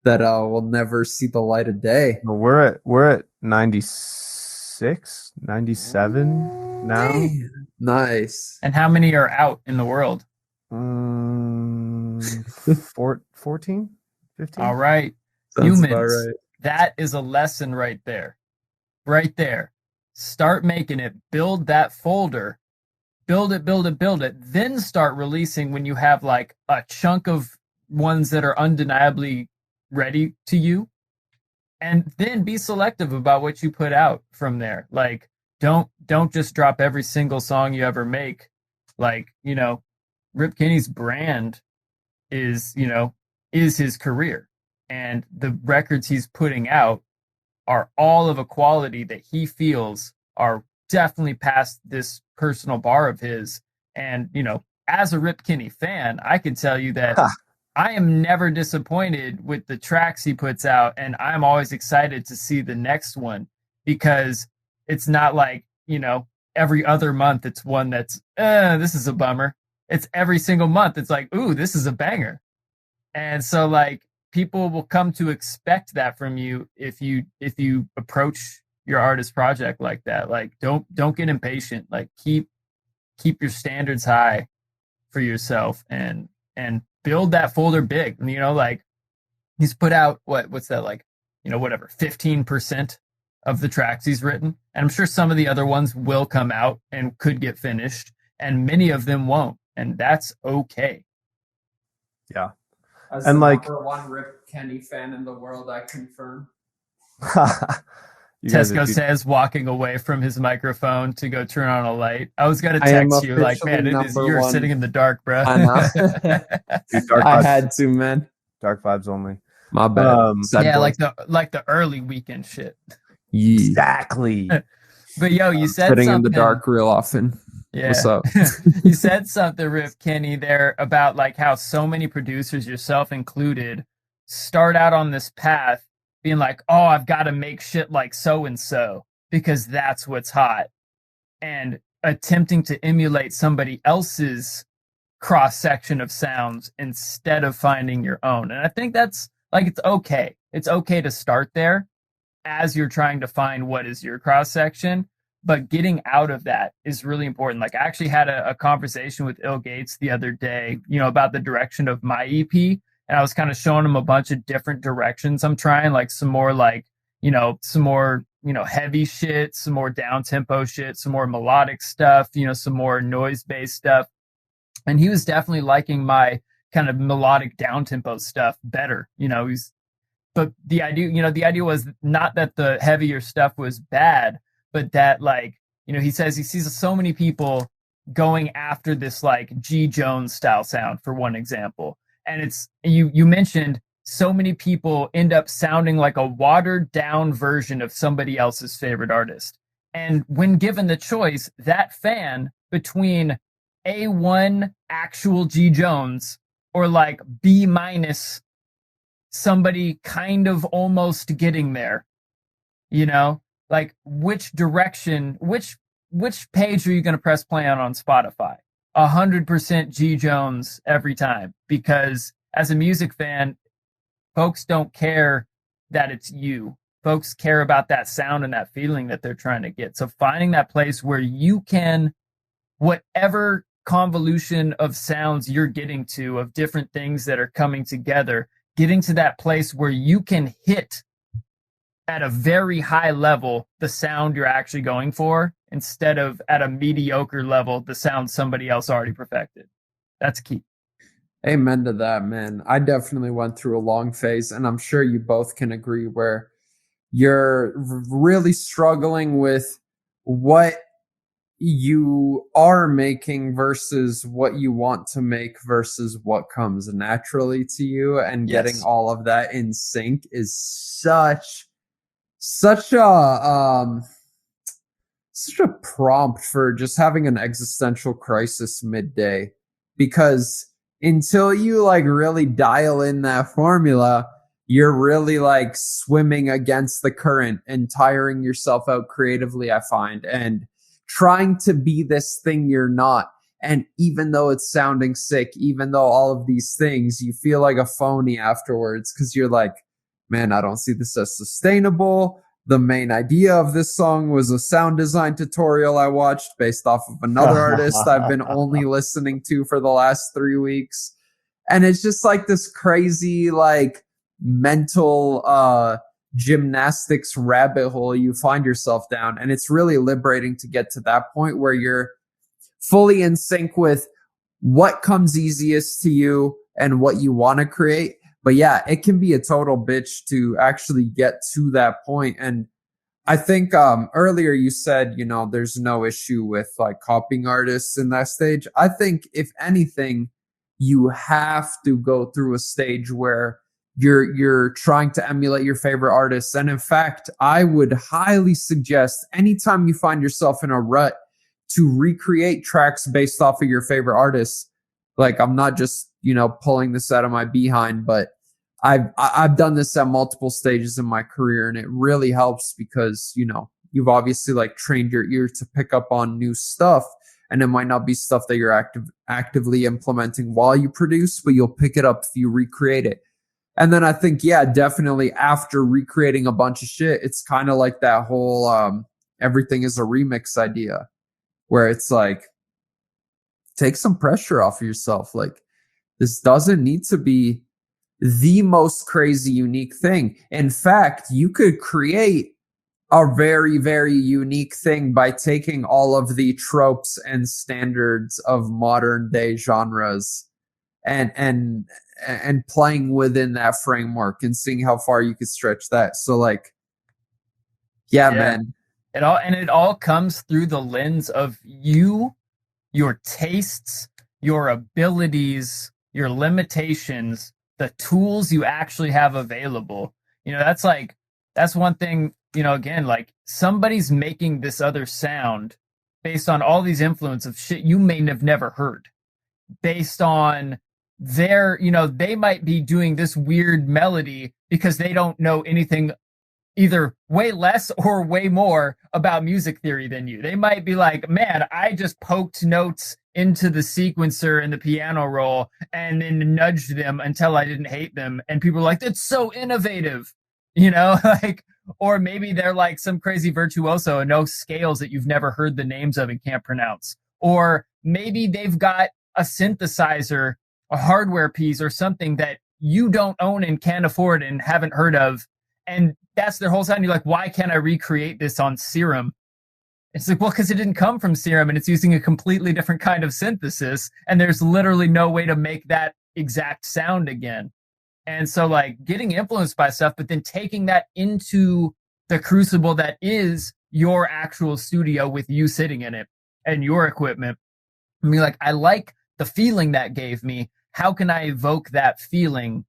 that will never see the light of day. We're at 96, 97 now. Damn. Nice. And how many are out in the world? 14, 15. All right. Sounds Humans, about right. That is a lesson right there. Right there. Start making it. Build that folder. build it, then start releasing when you have like a chunk of ones that are undeniably ready to you, and then be selective about what you put out from there. Like, don't just drop every single song you ever make. Like, you know, Rip Kenny's brand is his career, and the records he's putting out are all of a quality that he feels are definitely past this personal bar of his. And, you know, as a Rip Kenny fan, I can tell you that I am never disappointed with the tracks he puts out, and I'm always excited to see the next one, because it's not like, you know, every other month it's one that's this is a bummer. It's every single month it's like, ooh, this is a banger. And so, like, people will come to expect that from you if you approach your artist project like that. Like, don't get impatient. Like, keep your standards high for yourself, and build that folder big. You know, like, he's put out what's that, like, you know, whatever, 15% of the tracks he's written. And I'm sure some of the other ones will come out and could get finished, and many of them won't. And that's okay. Yeah. As and the like number one Rip Kenny fan in the world, I confirm. Tesco says, walking away from his microphone to go turn on a light. I was gonna text you like, man, you're sitting in the dark, bro. I know. Dude, dark I vibes, had to, man. dark vibes only. My bad. Yeah, like the early Weeknd shit. Yeah. Exactly. But yo, you said Sitting something in the dark real often. Yeah. What's up? You said something, Rip Kenny, there about like how so many producers, yourself included, start out on this path being like, oh, I've got to make shit like so and so because that's what's hot, and attempting to emulate somebody else's cross section of sounds instead of finding your own. And I think that's like, it's okay. It's okay to start there as you're trying to find what is your cross section. But getting out of that is really important. Like, I actually had a conversation with Il Gates the other day, you know, about the direction of my EP. And I was kind of showing him a bunch of different directions I'm trying, like some more like, you know, heavy shit, some more down tempo shit, some more melodic stuff, you know, some more noise based stuff. And he was definitely liking my kind of melodic down tempo stuff better, you know. But the idea was not that the heavier stuff was bad, but that, like, you know, he says he sees so many people going after this like G Jones style sound, for one example. And it's, you mentioned so many people end up sounding like a watered down version of somebody else's favorite artist. And when given the choice, that fan between A1 actual G Jones or like B minus somebody kind of almost getting there, you know, like, which direction, which page are you going to press play on Spotify? 100% G Jones every time, because as a music fan, folks don't care that it's you. Folks care about that sound and that feeling that they're trying to get. So finding that place where you can, whatever convolution of sounds you're getting to, of different things that are coming together, getting to that place where you can hit at a very high level the sound you're actually going for, instead of at a mediocre level the sound somebody else already perfected. That's key. Amen to that, man. I definitely went through a long phase, and I'm sure you both can agree, where you're really struggling with what you are making versus what you want to make versus what comes naturally to you, and getting all of that in sync is such a prompt for just having an existential crisis midday, because until you like really dial in that formula, you're really like swimming against the current and tiring yourself out creatively, I find, and trying to be this thing you're not. And even though it's sounding sick, even though all of these things, you feel like a phony afterwards, because you're like, man, I don't see this as sustainable. The main idea of this song was a sound design tutorial I watched based off of another artist I've been only listening to for the last 3 weeks. And it's just like this crazy, like, mental gymnastics rabbit hole you find yourself down. And it's really liberating to get to that point where you're fully in sync with what comes easiest to you and what you want to create. But yeah, it can be a total bitch to actually get to that point. And I think earlier you said, you know, there's no issue with like copying artists in that stage. I think if anything, you have to go through a stage where you're trying to emulate your favorite artists. And in fact, I would highly suggest anytime you find yourself in a rut to recreate tracks based off of your favorite artists. Like, I'm not just, you know, pulling this out of my behind, but I've done this at multiple stages in my career, and it really helps because, you know, you've obviously like trained your ear to pick up on new stuff, and it might not be stuff that you're actively implementing while you produce, but you'll pick it up if you recreate it. And then I think, yeah, definitely after recreating a bunch of shit, it's kind of like that whole everything is a remix idea, where it's like, take some pressure off of yourself. Like, this doesn't need to be the most crazy unique thing. In fact, you could create a very, very unique thing by taking all of the tropes and standards of modern day genres and playing within that framework and seeing how far you could stretch that. So like, yeah. Man. It all comes through the lens of you, your tastes, your abilities, your limitations, the tools you actually have available. You know, that's one thing, you know, again, like somebody's making this other sound based on all these influence of shit you may have never heard, based on their, you know, they might be doing this weird melody because they don't know anything either way less or way more about music theory than you. They might be like, man, I just poked notes into the sequencer and the piano roll and then nudged them until I didn't hate them. And people are like, that's so innovative, you know, like, or maybe they're like some crazy virtuoso and know scales that you've never heard the names of and can't pronounce. Or maybe they've got a synthesizer, a hardware piece or something that you don't own and can't afford and haven't heard of. And that's their whole sound. You're like, why can't I recreate this on Serum? It's like, well, because it didn't come from Serum and it's using a completely different kind of synthesis. And there's literally no way to make that exact sound again. And so like getting influenced by stuff, but then taking that into the crucible that is your actual studio with you sitting in it and your equipment. I mean, like, I like the feeling that gave me. How can I evoke that feeling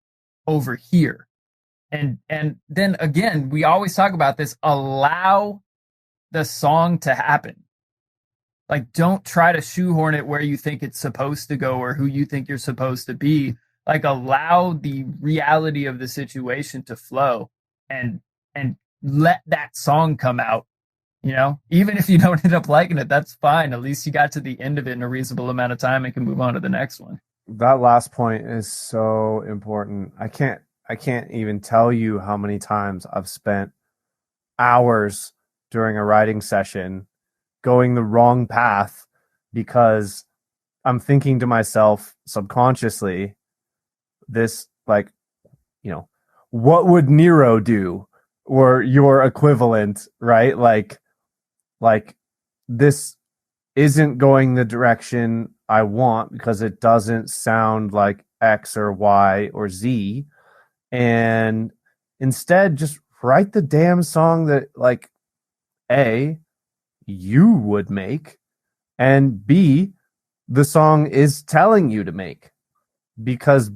over here? And then again, we always talk about this, allow the song to happen. Like, don't try to shoehorn it where you think it's supposed to go or who you think you're supposed to be. Like, allow the reality of the situation to flow and let that song come out. You know, even if you don't end up liking it, that's fine. At least you got to the end of it in a reasonable amount of time and can move on to the next one. That last point is so important. I can't even tell you how many times I've spent hours during a writing session going the wrong path because I'm thinking to myself subconsciously, this, like, you know, what would Nero do? Or your equivalent, right? Like this isn't going the direction I want because it doesn't sound like X or Y or Z. And instead, just write the damn song that, like, A, you would make, and B, the song is telling you to make, because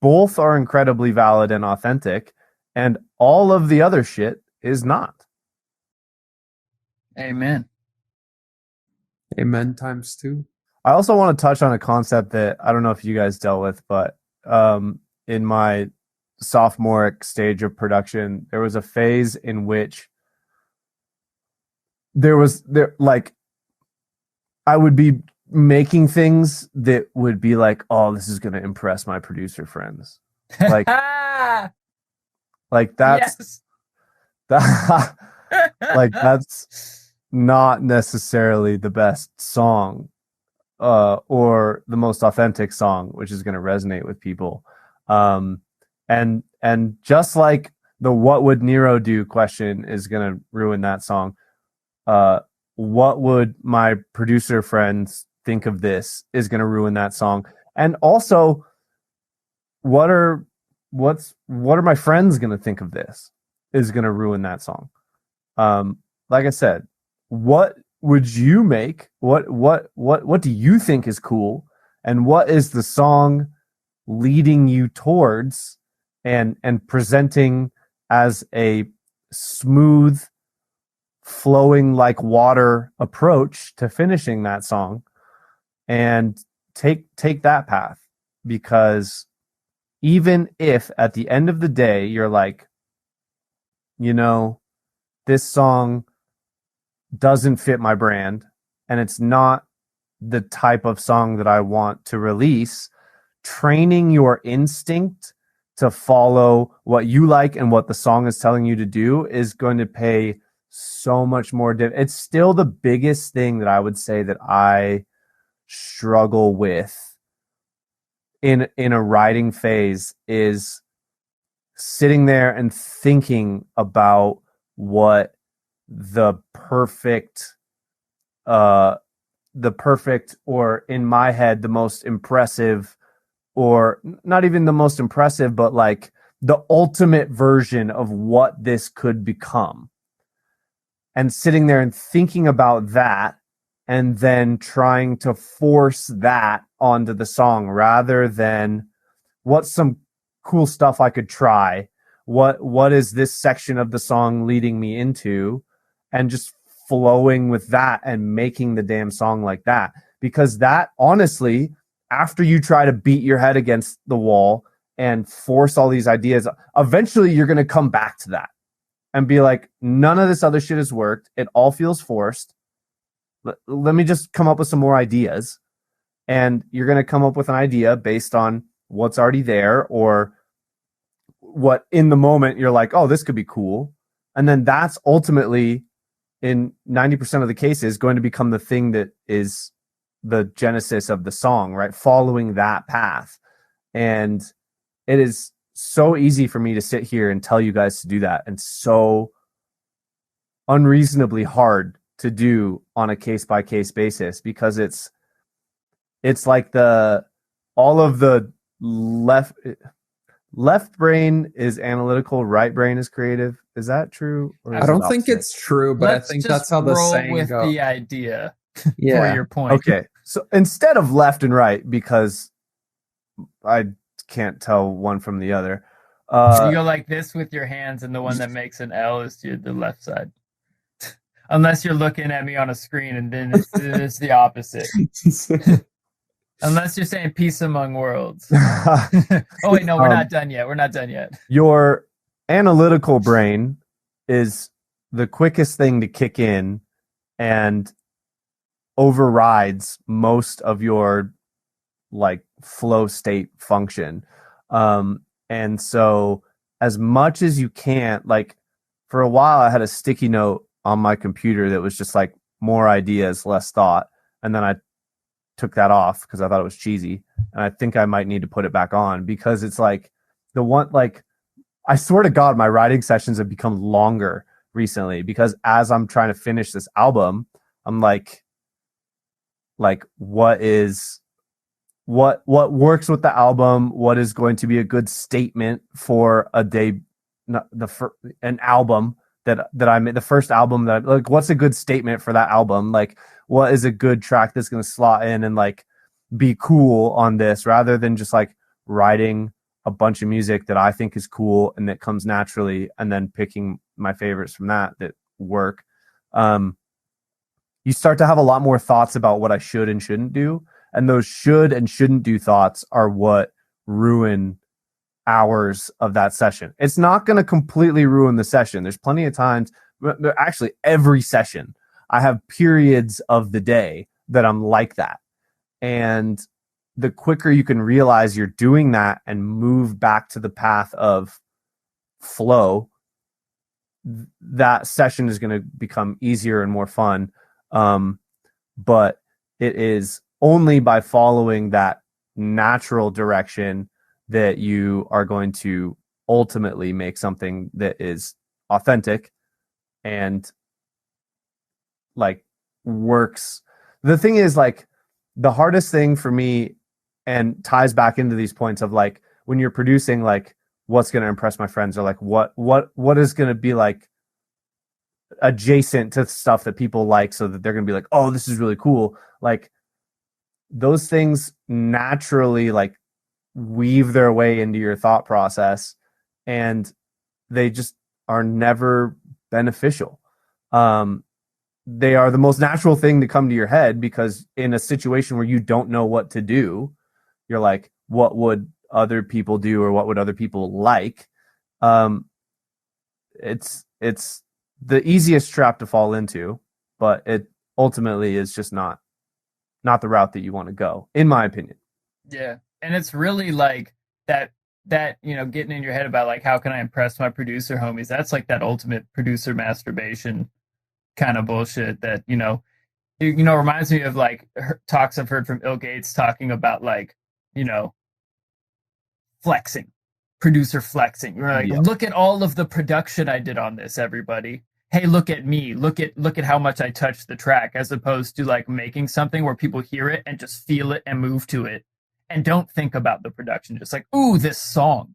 both are incredibly valid and authentic, and all of the other shit is not. Amen. Amen times two. I also want to touch on a concept that I don't know if you guys dealt with, but in my sophomoric stage of production, there was a phase in which I would be making things that would be like, oh, this is going to impress my producer friends. Like, like that's, yes. like that's not necessarily the best song or the most authentic song, which is going to resonate with people. And just like the what would Nero do question is going to ruin that song, what would my producer friends think of this is going to ruin that song? And also, what are my friends going to think of this is going to ruin that song? Like I said, what would you make? What do you think is cool? And what is the song leading you towards and presenting as a smooth, flowing like water approach to finishing that song? And take that path, because even if at the end of the day you're like, this song doesn't fit my brand and it's not the type of song that I want to release, training your instinct to follow what you like and what the song is telling you to do is going to pay so much more. It's still the biggest thing that I would say that I struggle with in a writing phase is sitting there and thinking about what the perfect, or in my head, the most impressive, or not even the most impressive, but like the ultimate version of what this could become. And sitting there and thinking about that, and then trying to force that onto the song rather than what's some cool stuff I could try. What is this section of the song leading me into? And just flowing with that and making the damn song like that. Because that, honestly, after you try to beat your head against the wall and force all these ideas, eventually you're going to come back to that and be like, none of this other shit has worked. It all feels forced. Let me just come up with some more ideas. And you're going to come up with an idea based on what's already there, or what in the moment you're like, oh, this could be cool. And then that's ultimately, in 90% of the cases, going to become the thing that is the genesis of the song, right? Following that path. And it is so easy for me to sit here and tell you guys to do that, and so unreasonably hard to do on a case-by-case basis, because it's like all of the left brain is analytical, right brain is creative. Is that true? Or I don't think it's true, but I think that's how the saying with goes. The idea for Yeah. your point. Okay, so instead of left and right, because I can't tell one from the other, you go like this with your hands, and the one that makes an L is to the left side. Unless you're looking at me on a screen, and then it's the opposite. Unless you're saying peace among worlds. Oh, wait, no, we're not done yet. We're not done yet. Your analytical brain is the quickest thing to kick in and overrides most of your like flow state function. And so as much as you can, like for a while I had a sticky note on my computer that was just like more ideas, less thought. And then I took that off because I thought it was cheesy. And I think I might need to put it back on, because it's like the one, like, I swear to God, my writing sessions have become longer recently, because as I'm trying to finish this album, I'm like what works with the album? What is going to be a good statement for an album that I made, the first album that like, what's a good statement for that album? Like, what is a good track that's going to slot in and like be cool on this, rather than just like writing a bunch of music that I think is cool and that comes naturally, and then picking my favorites from that work. You start to have a lot more thoughts about what I should and shouldn't do. And those should and shouldn't do thoughts are what ruin hours of that session. It's not going to completely ruin the session. There's plenty of times, actually every session, I have periods of the day that I'm like that. And the quicker you can realize you're doing that and move back to the path of flow, that session is going to become easier and more fun. But it is only by following that natural direction that you are going to ultimately make something that is authentic and like works. The thing is, like, the hardest thing for me, and ties back into these points of like when you're producing, like what's going to impress my friends, or like what is going to be like adjacent to stuff that people like, so that they're going to be like, oh, this is really cool. Like those things naturally like weave their way into your thought process, and they just are never beneficial. They are the most natural thing to come to your head, because in a situation where you don't know what to do, you're like, what would other people do, or what would other people like? It's the easiest trap to fall into, but it ultimately is just not the route that you want to go, in my opinion. Yeah. And it's really like that, getting in your head about like, how can I impress my producer homies? That's like that ultimate producer masturbation kind of bullshit that, reminds me of like talks I've heard from Bill Gates talking about like, flexing, producer flexing. You're like, look at all of the production I did on this, everybody. Hey, look at me. Look at how much I touched the track, as opposed to like making something where people hear it and just feel it and move to it and don't think about the production. Just like, ooh, this song,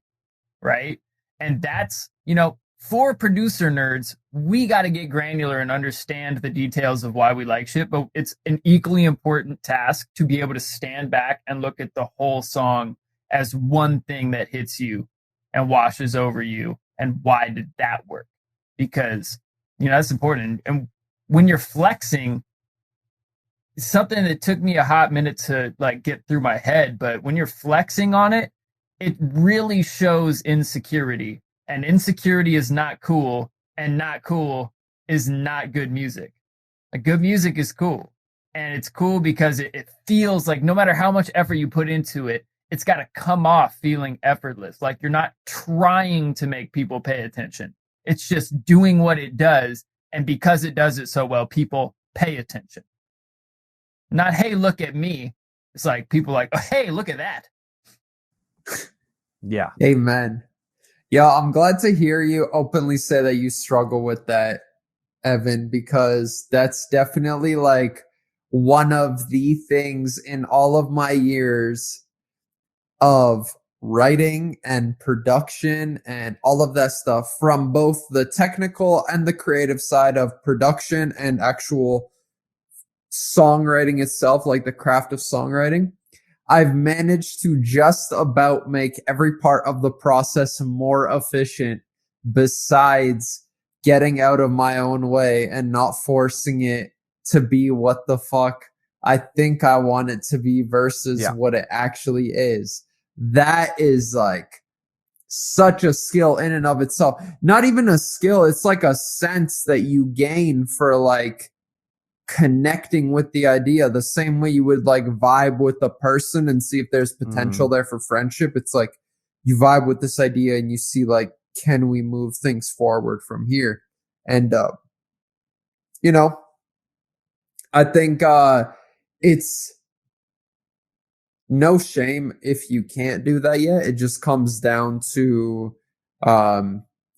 right? And that's, for producer nerds, we got to get granular and understand the details of why we like shit, but it's an equally important task to be able to stand back and look at the whole song as one thing that hits you and washes over you. And why did that work? Because, that's important. And when you're flexing, something that took me a hot minute to like get through my head, but when you're flexing on it, it really shows insecurity. And insecurity is not cool, and not cool is not good music. Like, good music is cool. And it's cool because it feels like no matter how much effort you put into it, it's got to come off feeling effortless. Like you're not trying to make people pay attention. It's just doing what it does. And because it does it so well, people pay attention. Not, hey, look at me. It's like people like, oh, hey, look at that. Yeah. Amen. Yeah, I'm glad to hear you openly say that you struggle with that, Evan, because that's definitely like one of the things in all of my years of writing and production and all of that stuff, from both the technical and the creative side of production and actual songwriting itself, like the craft of songwriting. I've managed to just about make every part of the process more efficient, besides getting out of my own way and not forcing it to be what the fuck I think I want it to be versus what it actually is. That is like such a skill in and of itself. Not even a skill, it's like a sense that you gain for like connecting with the idea, the same way you would like vibe with a person and see if there's potential there for friendship. It's like you vibe with this idea and you see like, can we move things forward from here? And I think it's no shame if you can't do that yet. It just comes down to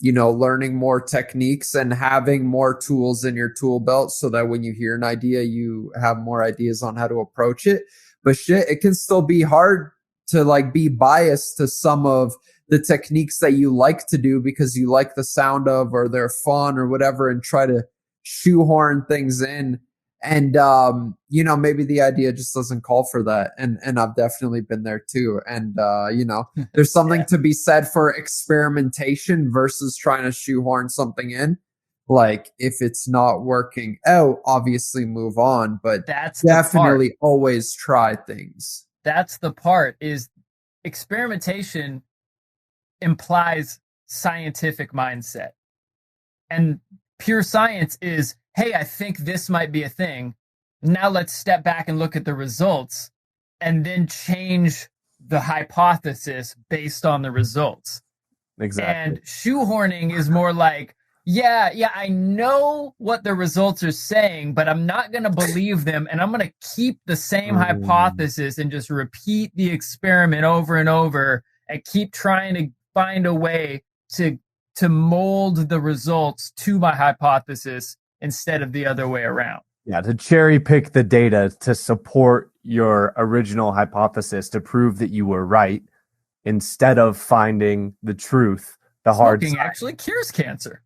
learning more techniques and having more tools in your tool belt, so that when you hear an idea, you have more ideas on how to approach it. But shit, it can still be hard to like be biased to some of the techniques that you like to do because you like the sound of, or they're fun or whatever, and try to shoehorn things in. And, maybe the idea just doesn't call for that. And I've definitely been there too. And, there's something to be said for experimentation versus trying to shoehorn something in. Like, if it's not working out, obviously move on, but that's definitely always try things. That's the part, is experimentation implies scientific mindset. And pure science is, hey, I think this might be a thing. Now let's step back and look at the results and then change the hypothesis based on the results. Exactly. And shoehorning is more like, yeah, I know what the results are saying, but I'm not going to believe them. And I'm going to keep the same hypothesis and just repeat the experiment over and over and keep trying to find a way to mold the results to my hypothesis instead of the other way around. Yeah, to cherry pick the data to support your original hypothesis to prove that you were right instead of finding the truth, the hard Smoking side. actually cures cancer.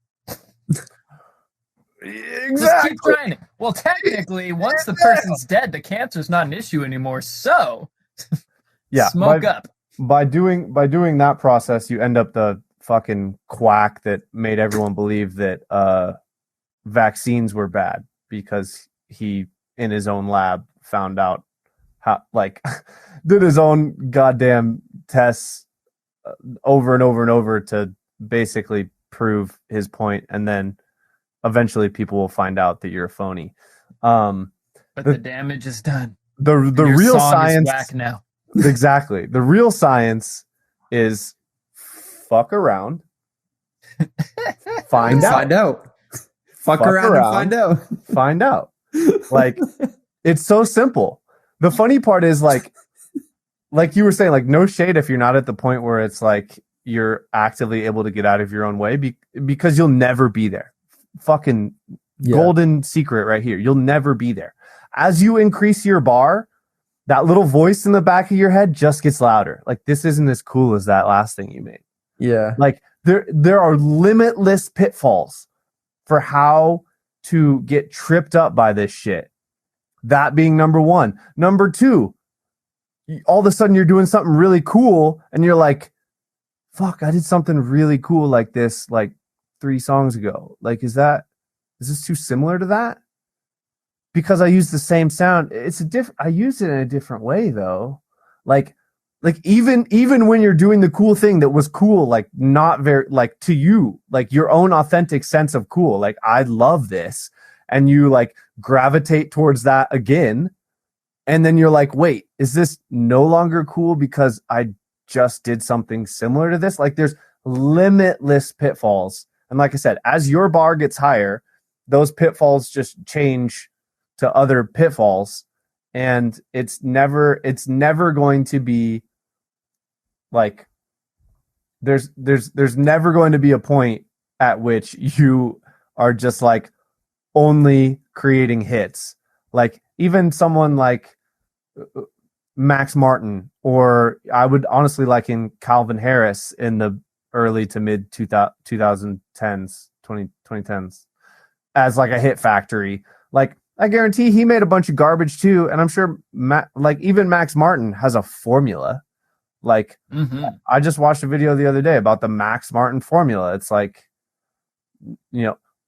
Exactly. Just keep trying it. Well, technically, once the person's dead, the cancer's not an issue anymore. So, yeah, smoke up. By doing that process, you end up the fucking quack that made everyone believe that vaccines were bad because he, in his own lab, found out how, like, did his own goddamn tests over and over and over to basically prove his point, and then eventually people will find out that you're a phony. But the damage is done. The real science is whack now. Exactly. The real science is fuck around. Find out. Fuck around and find out. Find out. Like, it's so simple. The funny part is like you were saying, like, no shade if you're not at the point where it's like you're actively able to get out of your own way because you'll never be there. Fucking golden secret right here. You'll never be there. As you increase your bar, that little voice in the back of your head just gets louder. Like, this isn't as cool as that last thing you made. Yeah. Like, there are limitless pitfalls for how to get tripped up by this shit. That being number one. Number two, all of a sudden you're doing something really cool and you're like, fuck, I did something really cool like this like 3 songs ago. Like, is this too similar to that? Because I use the same sound. I use it in a different way though. Like even when you're doing the cool thing that was cool, like not very, like to you, like your own authentic sense of cool, like I love this, and you like gravitate towards that again, and then you're like, wait, is this no longer cool because I just did something similar to this? Like, there's limitless pitfalls, and like I said, as your bar gets higher, those pitfalls just change to other pitfalls, and it's never going to be like there's never going to be a point at which you are just like only creating hits. Like, even someone like Max Martin, or I would honestly liken Calvin Harris in the early to mid 2010s, 2010s as like a hit factory. Like, I guarantee he made a bunch of garbage too, and I'm sure even Max Martin has a formula. Like, I just watched a video the other day about the Max Martin formula. It's like,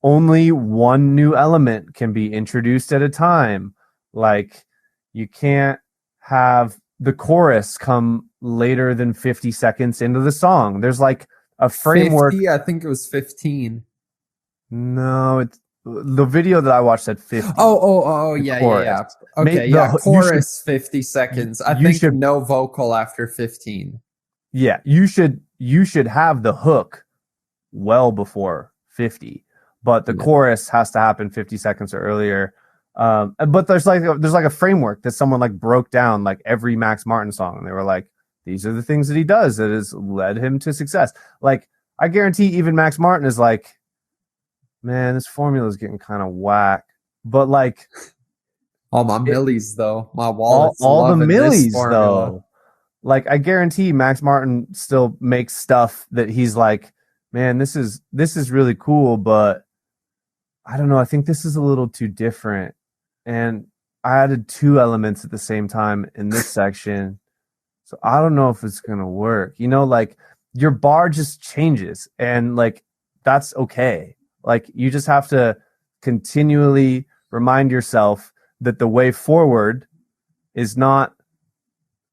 only one new element can be introduced at a time. Like, you can't have the chorus come later than 50 seconds into the song. There's like a framework. 50, I think it was 15. No, it's the video that I watched said 50. Oh, yeah. Okay, chorus 50 seconds. I think no vocal after 15. Yeah, you should have the hook well before 50, but the chorus has to happen 50 seconds or earlier. But there's like a framework that someone like broke down like every Max Martin song, and they were like, these are the things that he does that has led him to success. Like, I guarantee even Max Martin is like, man, this formula is getting kind of whack. But like, all my millies though, my wallet's all the millies though. Like, I guarantee Max Martin still makes stuff that he's like, man, this is really cool, but I don't know, I think this is a little too different. And I added 2 elements at the same time in this section, so I don't know if it's gonna work. Like, your bar just changes, and like, that's okay. Like, you just have to continually remind yourself that the way forward is not,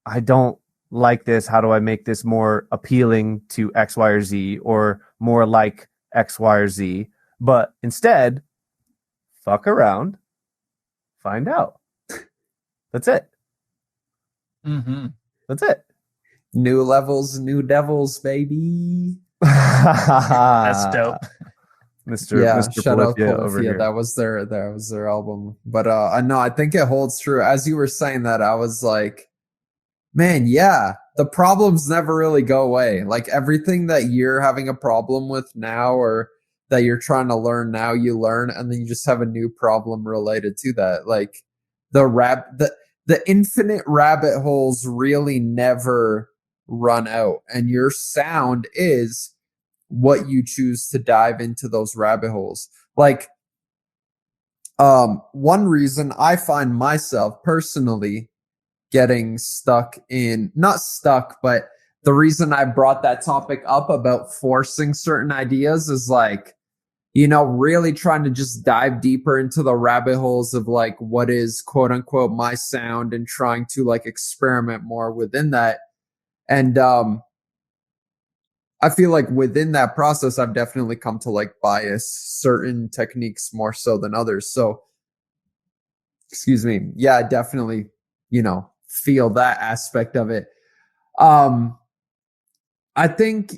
I don't like this, how do I make this more appealing to X, Y, or Z, or more like X, Y, or Z, but instead, fuck around, find out. That's it. That's it. New levels, new devils, baby. That's dope. Mr. Shout out Polyphia over here. That was their album. But I think it holds true. As you were saying that, I was like, man, yeah, the problems never really go away. Like, everything that you're having a problem with now, or that you're trying to learn now, you learn, and then you just have a new problem related to that. Like the infinite rabbit holes really never run out, and your sound is what you choose to dive into those rabbit holes. Like, one reason I find myself personally getting not stuck, but the reason I brought that topic up about forcing certain ideas is like, really trying to just dive deeper into the rabbit holes of like what is quote unquote my sound and trying to like experiment more within that. And I feel like within that process, I've definitely come to like bias certain techniques more so than others. So, excuse me. Yeah, I definitely, feel that aspect of it. I think,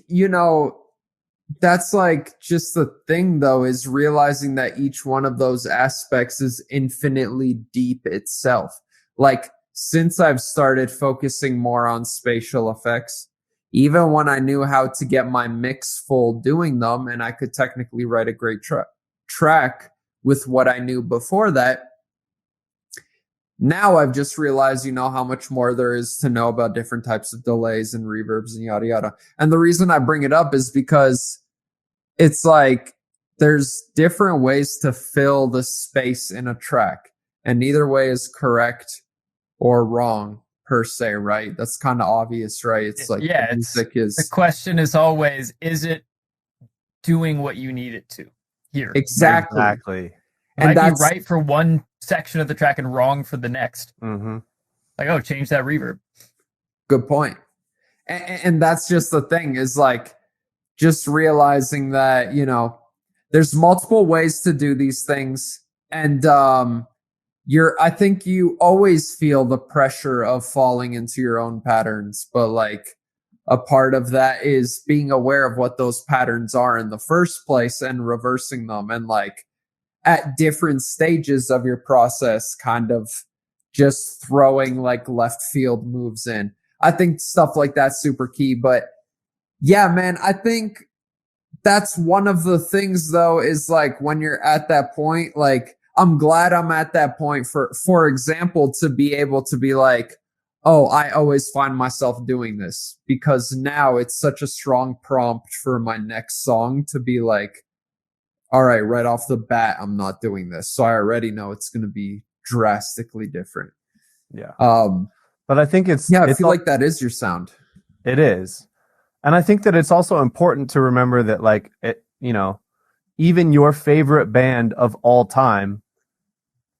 that's like just the thing though, is realizing that each one of those aspects is infinitely deep itself. Like, since I've started focusing more on spatial effects, even when I knew how to get my mix full doing them, and I could technically write a great track with what I knew before that, now I've just realized, how much more there is to know about different types of delays and reverbs and yada yada. And the reason I bring it up is because it's like there's different ways to fill the space in a track, and neither way is correct or wrong per se, right? That's kind of obvious, right? It's like the question is always, is it doing what you need it to here? Exactly. And might be right for one section of the track and wrong for the next. Mm-hmm. Like, change that reverb. Good point. And that's just the thing, is like just realizing that, there's multiple ways to do these things. And I think you always feel the pressure of falling into your own patterns, but like a part of that is being aware of what those patterns are in the first place and reversing them, and like at different stages of your process, kind of just throwing like left field moves in. I think stuff like that's super key. But yeah, man, I think that's one of the things though, is like when you're at that point, like I'm glad I'm at that point for example, to be able to be like, oh, I always find myself doing this, because now it's such a strong prompt for my next song to be like, all right, right off the bat, I'm not doing this. So I already know it's going to be drastically different. Yeah. But I think I feel like that is your sound. It is. And I think that it's also important to remember that, like, even your favorite band of all time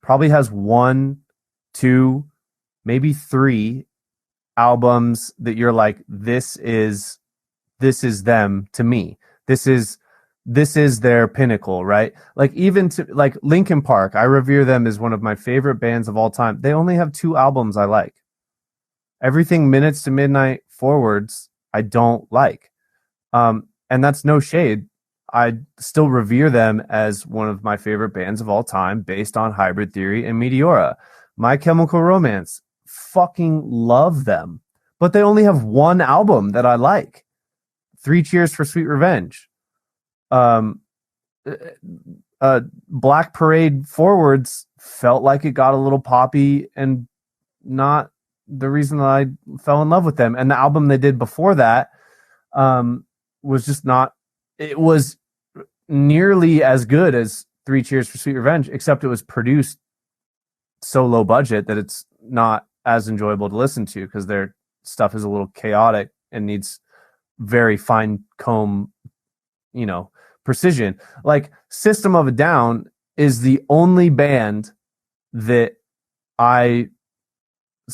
probably has 1, 2, maybe 3 albums that you're like, this is them to me. This is their pinnacle, right? Like, even to like Linkin Park, I revere them as one of my favorite bands of all time. They only have 2 albums I like. Everything Minutes to Midnight forwards, I don't like. And that's no shade. I still revere them as one of my favorite bands of all time, based on Hybrid Theory and Meteora. My Chemical Romance, fucking love them. But they only have 1 album that I like. 3 Cheers for Sweet Revenge. Black Parade forwards felt like it got a little poppy, and not the reason that I fell in love with them. And the album they did before that was just not, it was nearly as good as 3 Cheers for Sweet Revenge, except it was produced so low budget that it's not as enjoyable to listen to, because their stuff is a little chaotic and needs very fine comb, precision. Like, System of a Down is the only band that I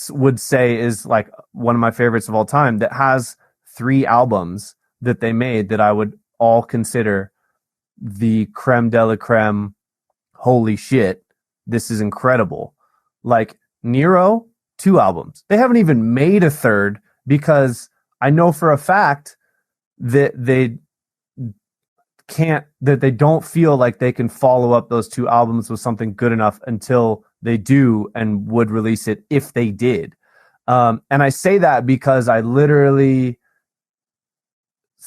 would say is like one of my favorites of all time that has 3 albums that they made that I would all consider the creme de la creme. Holy shit, this is incredible. Like, Nero, 2 albums. They haven't even made a third, because I know for a fact that they don't feel like they can follow up those 2 albums with something good enough until they do, and would release it if they did. And I say that because I literally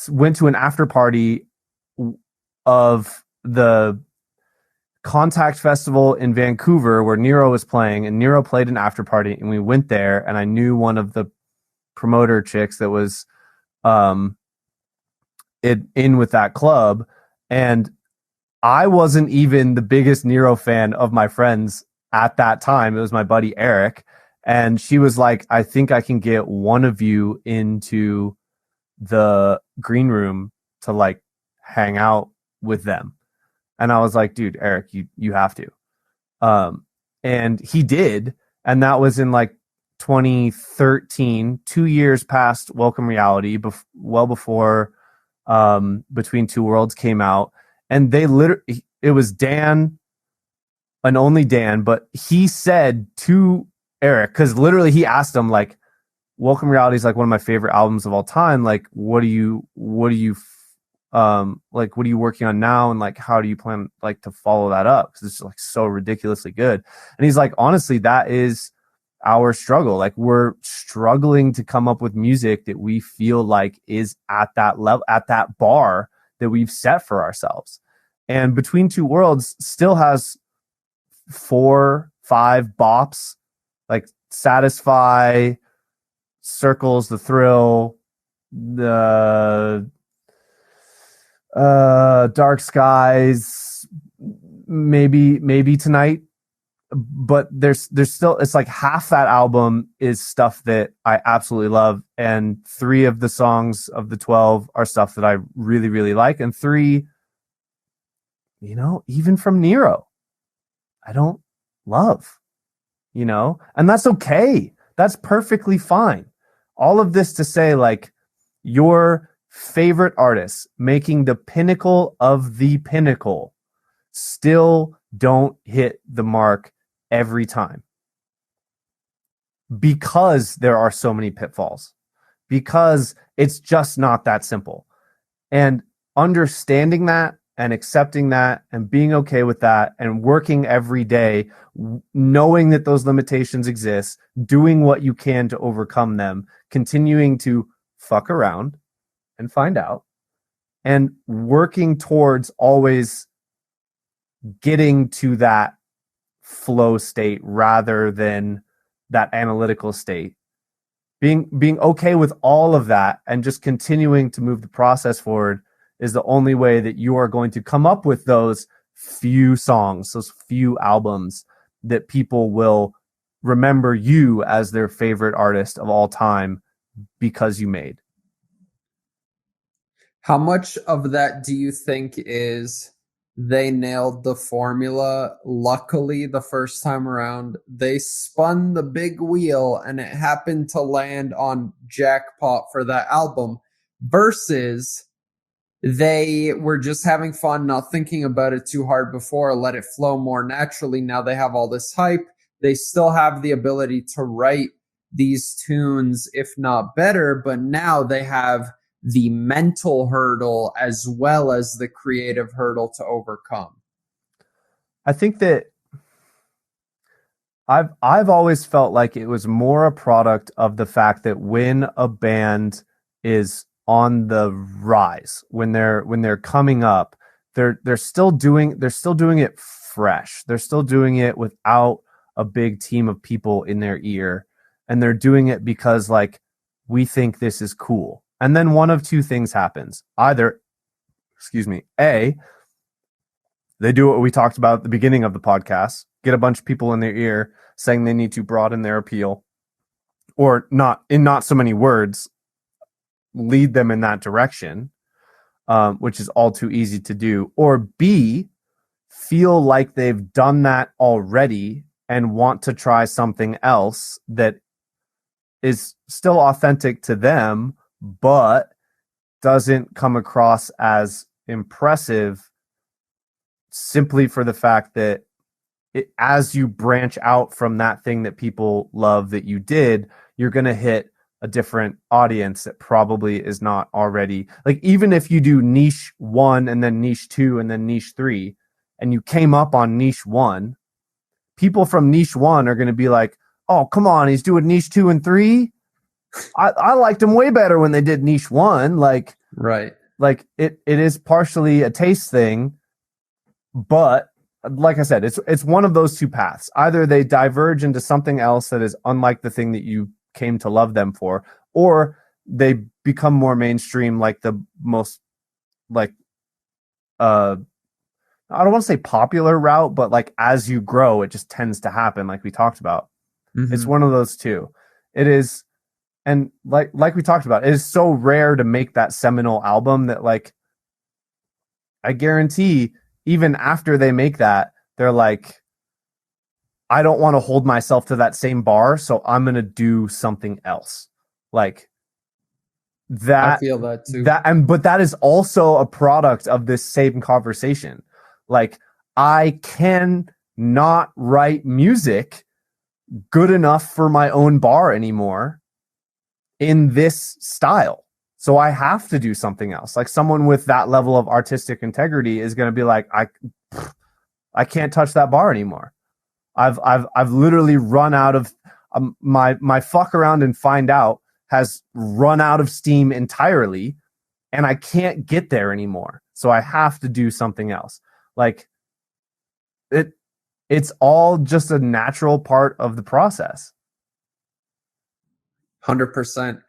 went to an after party of the Contact Festival in Vancouver where Nero was playing, and Nero played an after party, and we went there, and I knew one of the promoter chicks that was in with that club, and I wasn't even the biggest Nero fan of my friends at that time. It was my buddy Eric, and she was like, I think I can get one of you into the green room to like hang out with them. And I was like, dude, Eric, you have to. And he did. And that was in like 2013, 2 years past Welcome Reality, well before Between Two Worlds came out. And they literally, it was Dan and only Dan, but he said to Eric, because literally he asked him, like, Welcome Reality is like one of my favorite albums of all time. Like, what are you working on now? And like, how do you plan like to follow that up? Because it's like so ridiculously good. And he's like, honestly, that is our struggle. Like, we're struggling to come up with music that we feel like is at that level, at that bar that we've set for ourselves. And Between Two Worlds still has 4-5 bops, like Satisfy, Circles, The Thrill, the Dark Skies, maybe Tonight, but there's still, it's like half that album is stuff that I absolutely love, and 3 of the songs of the 12 are stuff that I really, really like, and 3, even from Nero, I don't love, and that's okay. That's perfectly fine. All of this to say, like, your favorite artists making the pinnacle of the pinnacle still don't hit the mark every time, because there are so many pitfalls, because it's just not that simple. And understanding that and accepting that and being okay with that and working every day, knowing that those limitations exist, doing what you can to overcome them, continuing to fuck around and find out, and working towards always getting to that flow state rather than that analytical state. Being okay with all of that and just continuing to move the process forward is the only way that you are going to come up with those few songs, those few albums that people will remember you as their favorite artist of all time because you made. How much of that do you think is they nailed the formula? Luckily, the first time around, they spun the big wheel and it happened to land on jackpot for that album, versus they were just having fun, not thinking about it too hard before, let it flow more naturally. Now they have all this hype. They still have the ability to write these tunes, if not better, but now they have the mental hurdle as well as the creative hurdle to overcome. I think that I've always felt like it was more a product of the fact that when a band is on the rise, when they're coming up, they're still doing it fresh. They're still doing it without a big team of people in their ear, and they're doing it because, like, we think this is cool. And then one of two things happens. Either, A, they do what we talked about at the beginning of the podcast, get a bunch of people in their ear saying they need to broaden their appeal, or not so many words, lead them in that direction, which is all too easy to do. Or B, feel like they've done that already and want to try something else that is still authentic to them, but doesn't come across as impressive, simply for the fact that as you branch out from that thing that people love that you did, you're going to hit a different audience that probably is not already, like, even if you do niche 1 and then niche 2 and then niche 3, and you came up on niche 1, people from niche 1 are going to be like, oh, come on, he's doing niche 2 and 3. I liked them way better when they did niche 1. Like, right. Like, it is partially a taste thing, but like I said, it's one of those two paths. Either they diverge into something else that is unlike the thing that you came to love them for, or they become more mainstream, like the most like I don't want to say popular route, but like as you grow, it just tends to happen, like we talked about. Mm-hmm. It's one of those two. It is, and like we talked about, it is so rare to make that seminal album that like I guarantee even after they make that, they're like, I don't want to hold myself to that same bar, so I'm gonna do something else. Like that. I feel that too. But that is also a product of this same conversation. Like, I can not write music good enough for my own bar anymore in this style. So I have to do something else. Like someone with that level of artistic integrity is going to be like, I can't touch that bar anymore. I've literally run out of my fuck around and find out has run out of steam entirely, and I can't get there anymore. So I have to do something else. Like it's all just a natural part of the process. 100%.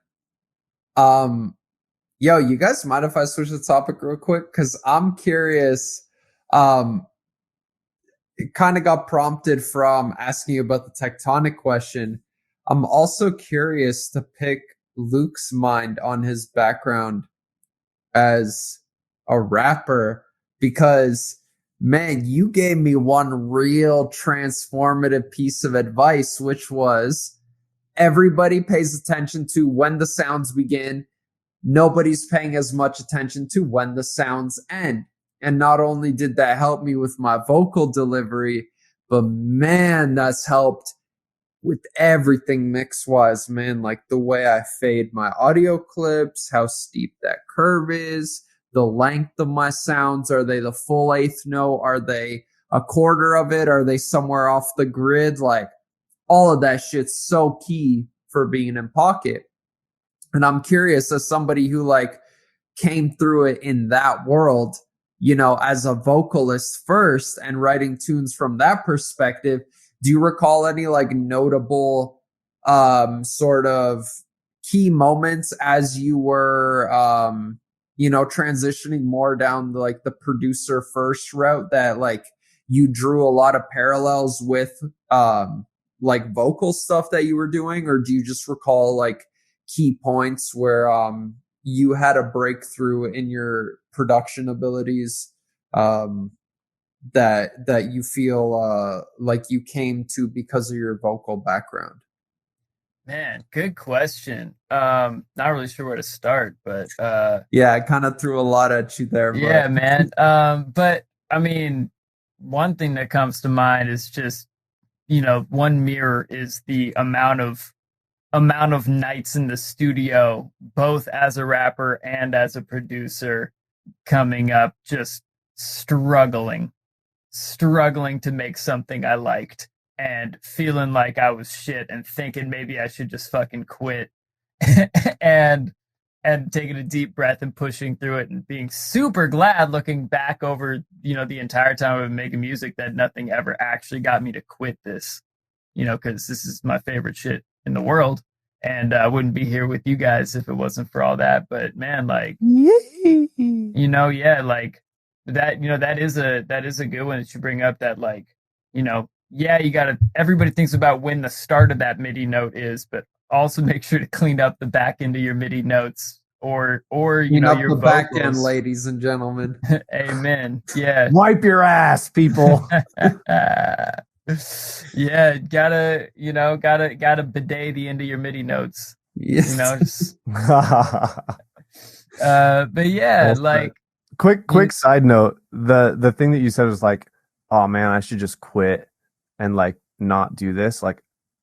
Yo, you guys mind if I switch the topic real quick? Because I'm curious. It kind of got prompted from asking you about the tectonic question. I'm also curious to pick Luke's mind on his background as a rapper, because man, you gave me one real transformative piece of advice, which was everybody pays attention to when the sounds begin. Nobody's paying as much attention to when the sounds end. And not only did that help me with my vocal delivery, but man, that's helped with everything mix-wise, man. Like the way I fade my audio clips, how steep that curve is, the length of my sounds. Are they the full eighth note? Are they a quarter of it? Are they somewhere off the grid? Like all of that shit's so key for being in pocket. And I'm curious, as somebody who like came through it in that world, you know, as a vocalist first and writing tunes from that perspective, do you recall any like notable sort of key moments as you were you know, transitioning more down like the producer first route that like you drew a lot of parallels with like vocal stuff that you were doing? Or do you just recall like key points where you had a breakthrough in your production abilities that you feel like you came to because of your vocal background? Man, good question. Not really sure where to start, but yeah, I kind of threw a lot at you there. Yeah, man. But I mean, one thing that comes to mind is just, you know, one mirror is the amount of nights in the studio, both as a rapper and as a producer, coming up, just struggling to make something I liked and feeling like I was shit and thinking maybe I should just fucking quit and taking a deep breath and pushing through it and being super glad looking back over, you know, the entire time I've been making music that nothing ever actually got me to quit this, you know, because this is my favorite shit in the world. And I wouldn't be here with you guys if it wasn't for all that. But man, like, you know, yeah, like that, you know, that is a good one that you bring up, that like, you know, yeah, you gotta, everybody thinks about when the start of that MIDI note is, but also make sure to clean up the back end of your MIDI notes or you know, your the vocals. back end, ladies and gentlemen. Amen. Yeah. Wipe your ass, people. Yeah, gotta bidet the end of your MIDI notes. Yes. You know, just, but yeah, like quick side note, the thing that you said was like, oh man, I should just quit and like not do this. Like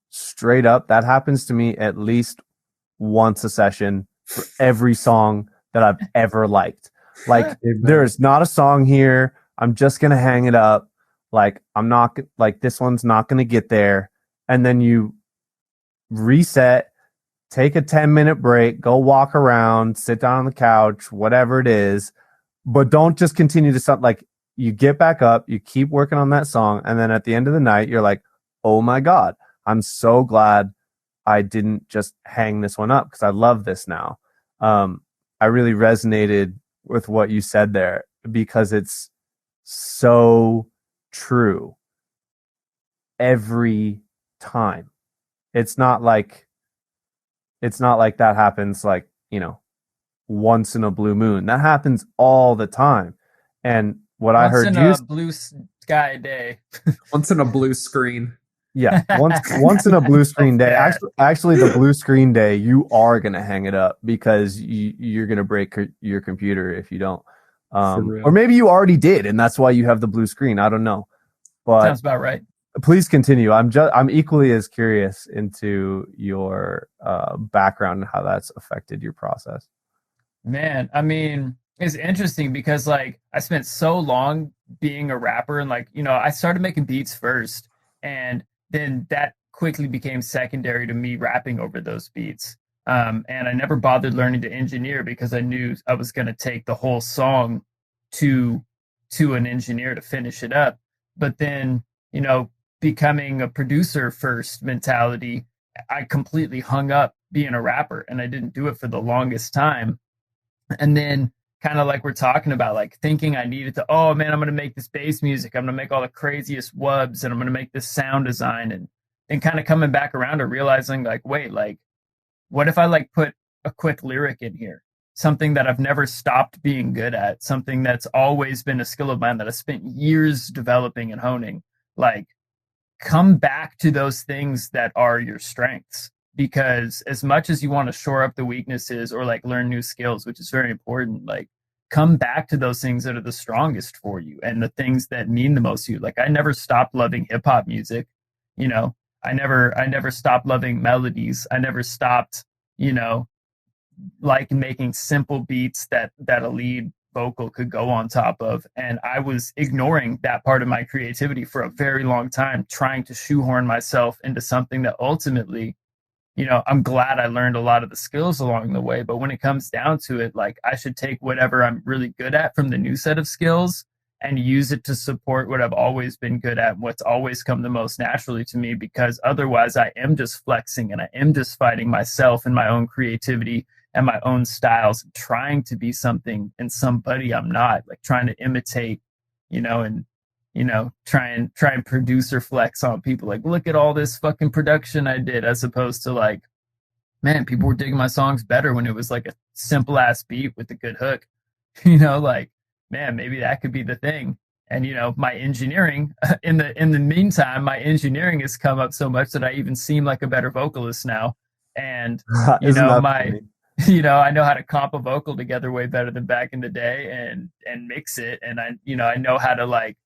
straight up, that happens to me at least once a session for every song that I've ever liked. Like there's not a song here, I'm just gonna hang it up. Like I'm not, like this one's not gonna get there. And then you reset, take a 10-minute break, go walk around, sit down on the couch, whatever it is. But don't just continue to like you get back up, you keep working on that song, and then at the end of the night, you're like, oh my God, I'm so glad I didn't just hang this one up because I love this now. I really resonated with what you said there because it's so true every time. It's not like that happens like, once in a blue moon. That happens all the time. And what I heard once in a blue sky day. Once in a blue screen. Yeah, once in a blue screen day. Actually, the blue screen day, you are gonna hang it up because you're gonna break your computer if you don't. Or maybe you already did, and that's why you have the blue screen. I don't know, but sounds about right. Please continue. I'm equally as curious into your background and how that's affected your process. Man, I mean, it's interesting because like I spent so long being a rapper, and like I started making beats first, and then that quickly became secondary to me rapping over those beats. And I never bothered learning to engineer because I knew I was going to take the whole song to an engineer to finish it up. But then, becoming a producer first mentality, I completely hung up being a rapper, and I didn't do it for the longest time. And then kind of like we're talking about, like thinking I needed to, oh man, I'm going to make this bass music. I'm going to make all the craziest wubs, and I'm going to make this sound design, and kind of coming back around to realizing like, wait, like what if I like put a quick lyric in here? Something that I've never stopped being good at, something that's always been a skill of mine that I spent years developing and honing. Like come back to those things that are your strengths. Because as much as you want to shore up the weaknesses or like learn new skills, which is very important, like come back to those things that are the strongest for you and the things that mean the most to you. Like I never stopped loving hip hop music. I never stopped loving melodies. I never stopped, like making simple beats that a lead vocal could go on top of. And I was ignoring that part of my creativity for a very long time, trying to shoehorn myself into something that ultimately, I'm glad I learned a lot of the skills along the way, but when it comes down to it, like I should take whatever I'm really good at from the new set of skills and use it to support what I've always been good at, what's always come the most naturally to me, because otherwise I am just flexing and I am just fighting myself and my own creativity and my own styles, trying to be something and somebody I'm not, like trying to imitate, and try and producer flex on people. Like, look at all this fucking production I did, as opposed to like, man, people were digging my songs better when it was like a simple ass beat with a good hook. Like, man, maybe that could be the thing. And my engineering in the meantime, my engineering has come up so much that I even seem like a better vocalist now. And I know how to comp a vocal together way better than back in the day and mix it. And I know how to like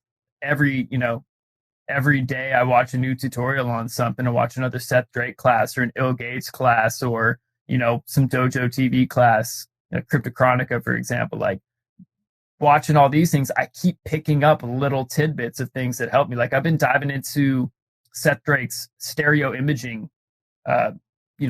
every day I watch a new tutorial on something. I watch another Seth Drake class or an Ill Gates class or, some Dojo TV class, Cryptochronica, for example. Like watching all these things, I keep picking up little tidbits of things that help me. Like I've been diving into Seth Drake's stereo imaging,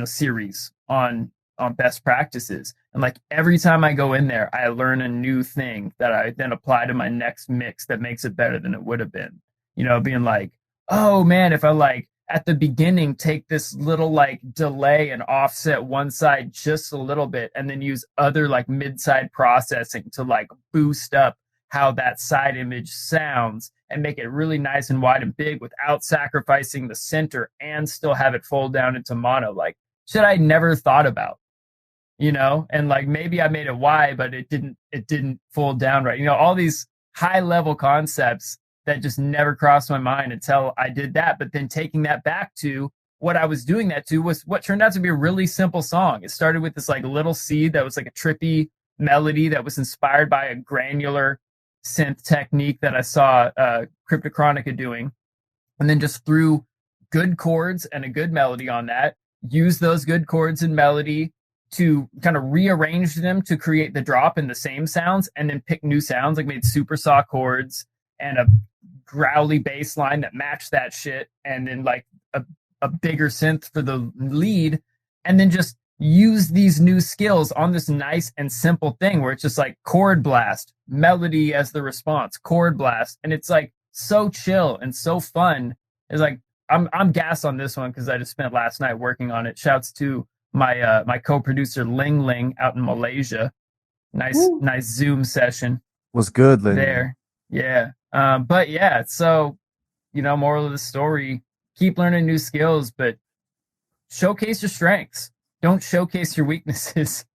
series on best practices. And like every time I go in there, I learn a new thing that I then apply to my next mix that makes it better than it would have been. Being like, oh man, if I like at the beginning take this little like delay and offset one side just a little bit and then use other like mid-side processing to like boost up how that side image sounds and make it really nice and wide and big without sacrificing the center and still have it fold down into mono. Like shit I never thought about. And like maybe I made it wide, but it didn't fold down right. All these high level concepts that just never crossed my mind until I did that. But then taking that back to what I was doing that to was what turned out to be a really simple song. It started with this like little seed that was like a trippy melody that was inspired by a granular synth technique that I saw Cryptochronica doing. And then just threw good chords and a good melody on that, use those good chords and melody to kind of rearrange them to create the drop in the same sounds, and then pick new sounds, like made super saw chords and a growly bass line that matched that shit, and then like a bigger synth for the lead, and then just use these new skills on this nice and simple thing where it's just like chord blast, melody as the response, chord blast, and it's like so chill and so fun. It's like I'm gassed on this one because I just spent last night working on it. Shouts to my my co-producer Ling Ling out in Malaysia. Nice Zoom session. Was good, Ling. There. Yeah. But yeah, so moral of the story, keep learning new skills, but showcase your strengths. Don't showcase your weaknesses.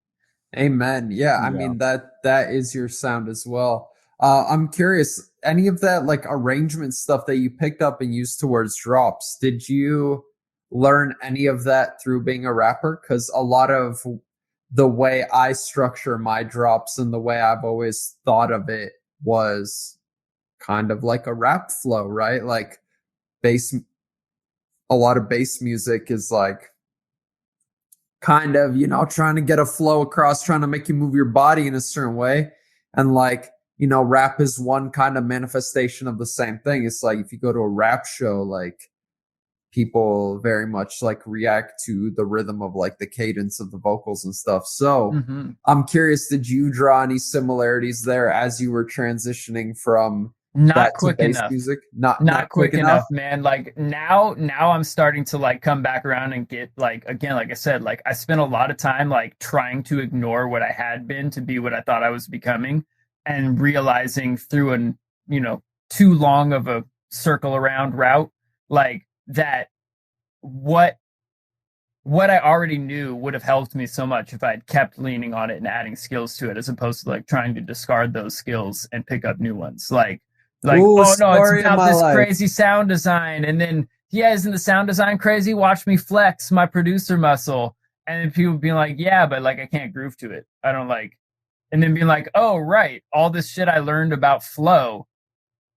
Amen. Yeah, I mean that is your sound as well. I'm curious, any of that like arrangement stuff that you picked up and used towards drops, did you learn any of that through being a rapper? Because a lot of the way I structure my drops and the way I've always thought of it was kind of like a rap flow, right? Like a lot of bass music is like kind of, trying to get a flow across, trying to make you move your body in a certain way. And like, rap is one kind of manifestation of the same thing. It's like if you go to a rap show, like people very much like react to the rhythm of like the cadence of the vocals and stuff. So I'm curious, did you draw any similarities there as you were transitioning from not quick enough music? Not quick enough, man. Like now I'm starting to like come back around and get like, again, like I said, like I spent a lot of time like trying to ignore what I had been to be what I thought I was becoming, and realizing through an too long of a circle around route, like that what I already knew would have helped me so much if I had kept leaning on it and adding skills to it, as opposed to like trying to discard those skills and pick up new ones. Like, ooh, oh no, it's about this life. Crazy sound design. And then, yeah, isn't the sound design crazy? Watch me flex my producer muscle. And then people being like, yeah, but like I can't groove to it. I don't like. And then being like, oh, right, all this shit I learned about flow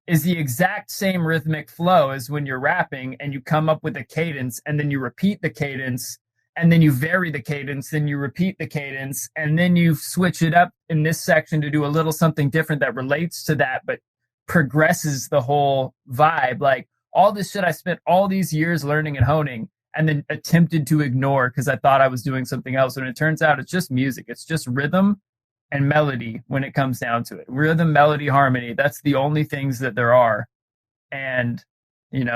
is the exact same rhythmic flow as when you're rapping and you come up with a cadence and then you repeat the cadence and then you vary the cadence, then you repeat the cadence, and then you switch it up in this section to do a little something different that relates to that, but progresses the whole vibe. Like all this shit I spent all these years learning and honing and then attempted to ignore because I thought I was doing something else. And it turns out it's just music. It's just rhythm and melody when it comes down to it. Rhythm, melody, harmony. That's the only things that there are. And,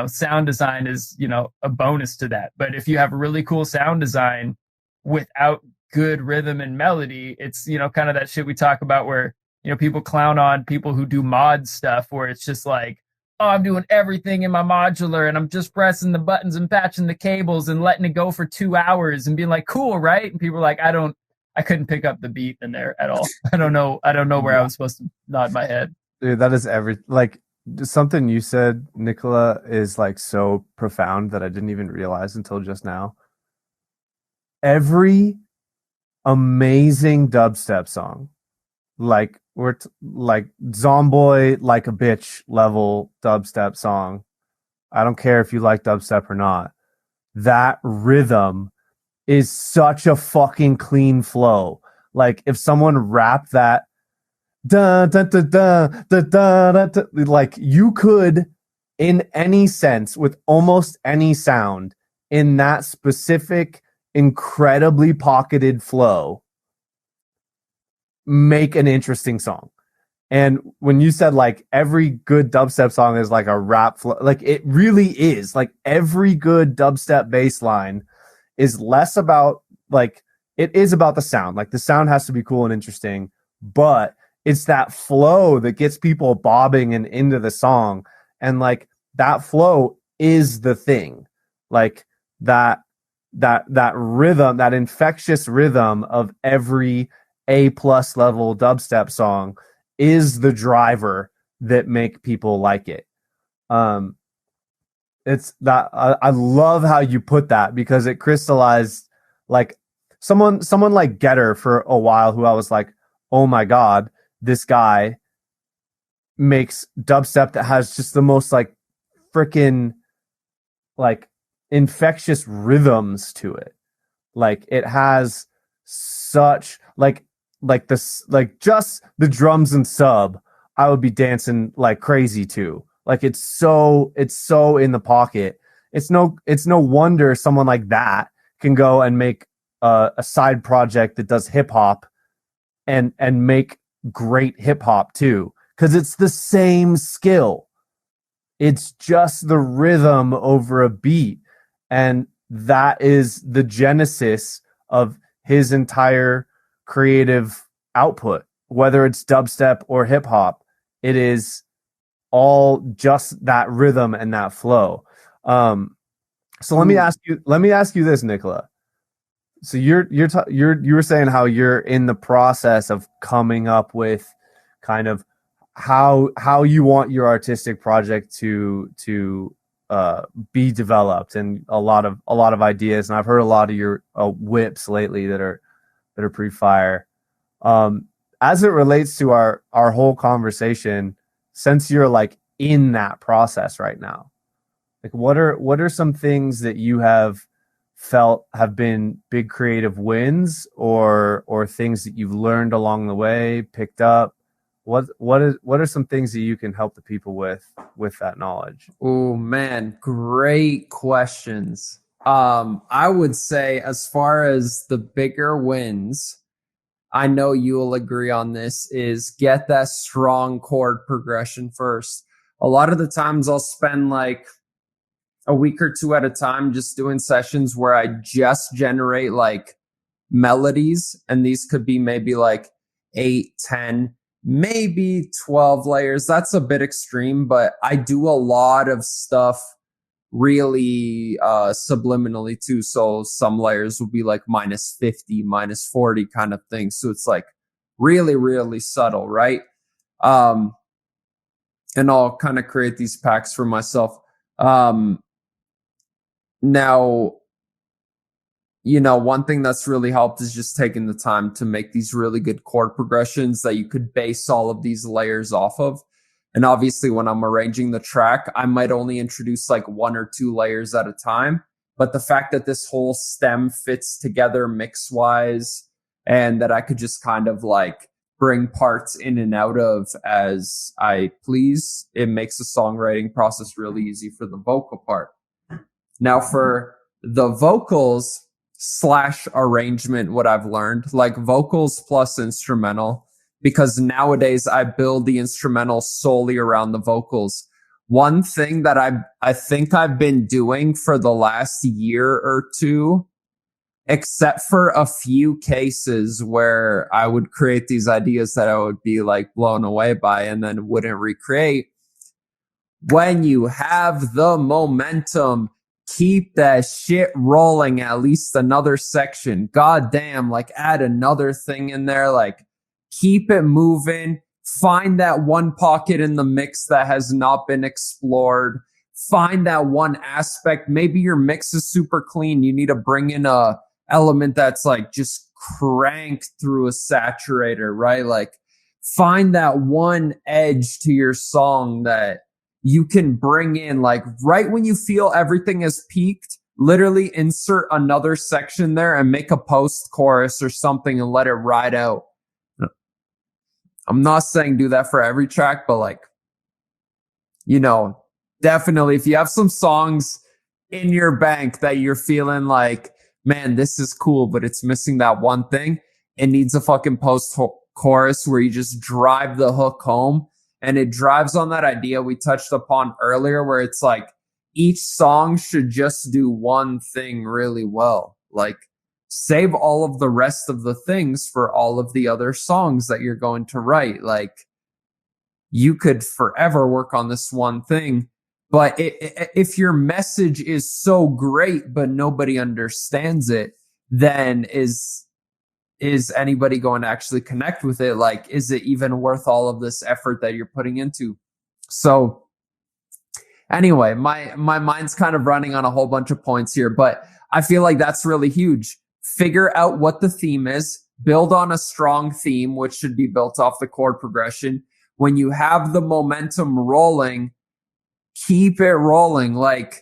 sound design is, a bonus to that. But if you have really cool sound design without good rhythm and melody, it's, kind of that shit we talk about where, people clown on people who do mod stuff where it's just like, oh, I'm doing everything in my modular and I'm just pressing the buttons and patching the cables and letting it go for 2 hours and being like, cool, right? And people are like, I couldn't pick up the beat in there at all. I don't know where I was supposed to nod my head. Dude, that is like something you said, Nicola, is like so profound that I didn't even realize until just now. Every amazing dubstep song, like like Zomboy, like a bitch level dubstep song. I don't care if you like dubstep or not. That rhythm is such a fucking clean flow. Like if someone rapped that, da, da, da, da, da, da, da, da, like you could, in any sense, with almost any sound, in that specific, incredibly pocketed flow, make an interesting song. And when you said like every good dubstep song is like a rap flow, like it really is. Like every good dubstep bass line is less about like, it is about the sound. Like the sound has to be cool and interesting, but it's that flow that gets people bobbing and into the song. And like that flow is the thing. Like that rhythm, that infectious rhythm of every A+ level dubstep song is the driver that make people like it. It's that I love how you put that because it crystallized like someone like Getter for a while who I was like, oh my God, this guy makes dubstep that has just the most like freaking like infectious rhythms to it. Like it has such like this, like just the drums and sub, I would be dancing like crazy to. Like it's so in the pocket. It's no wonder someone like that can go and make a side project that does hip hop and make great hip hop too, because it's the same skill. It's just the rhythm over a beat, and that is the genesis of his entire creative output, whether it's dubstep or hip hop. It is all just that rhythm and that flow. So let me ask you this, Nicola. So you were saying how you're in the process of coming up with kind of how you want your artistic project to be developed, and a lot of ideas. And I've heard a lot of your whips lately that are pretty fire. As it relates to our whole conversation, since you're like in that process right now, like what are some things that you have felt have been big creative wins, or things that you've learned along the way, picked up? What are some things that you can help the people with that knowledge? Oh man, great questions. I would say, as far as the bigger wins, I know you will agree on this, is get that strong chord progression first. A lot of the times I'll spend like a week or two at a time just doing sessions where I just generate like melodies, and these could be maybe like 8, 10, maybe 12 layers. That's a bit extreme, but I do a lot of stuff really subliminally too. So some layers will be like -50, -40 kind of thing. So it's like really, really subtle, right? And I'll kind of create these packs for myself. Now, one thing that's really helped is just taking the time to make these really good chord progressions that you could base all of these layers off of. And obviously, when I'm arranging the track, I might only introduce like 1 or 2 layers at a time. But the fact that this whole stem fits together mix wise, and that I could just kind of like bring parts in and out of as I please, it makes the songwriting process really easy for the vocal part. Now, for the vocals / arrangement, what I've learned, like vocals plus instrumental, because nowadays I build the instrumental solely around the vocals. One thing that I think I've been doing for the last year or two, except for a few cases where I would create these ideas that I would be like blown away by and then wouldn't recreate. When you have the momentum, keep that shit rolling at least another section. God damn, like add another thing in there, like keep it moving. Find that one pocket in the mix that has not been explored. Find that one aspect. Maybe your mix is super clean. You need to bring in a element that's like just cranked through a saturator, right? Like find that one edge to your song that you can bring in, like right when you feel everything has peaked, literally insert another section there and make a post chorus or something and let it ride out. I'm not saying do that for every track, but like, definitely if you have some songs in your bank that you're feeling like, man, this is cool, but it's missing that one thing, it needs a fucking post chorus where you just drive the hook home. And it drives on that idea we touched upon earlier, where it's like each song should just do one thing really well. Like save all of the rest of the things for all of the other songs that you're going to write. Like you could forever work on this one thing. But if your message is so great, but nobody understands it, then is anybody going to actually connect with it? Like, is it even worth all of this effort that you're putting into? So anyway, my mind's kind of running on a whole bunch of points here, but I feel like that's really huge. Figure out what the theme is, build on a strong theme, which should be built off the chord progression. When you have the momentum rolling, keep it rolling. Like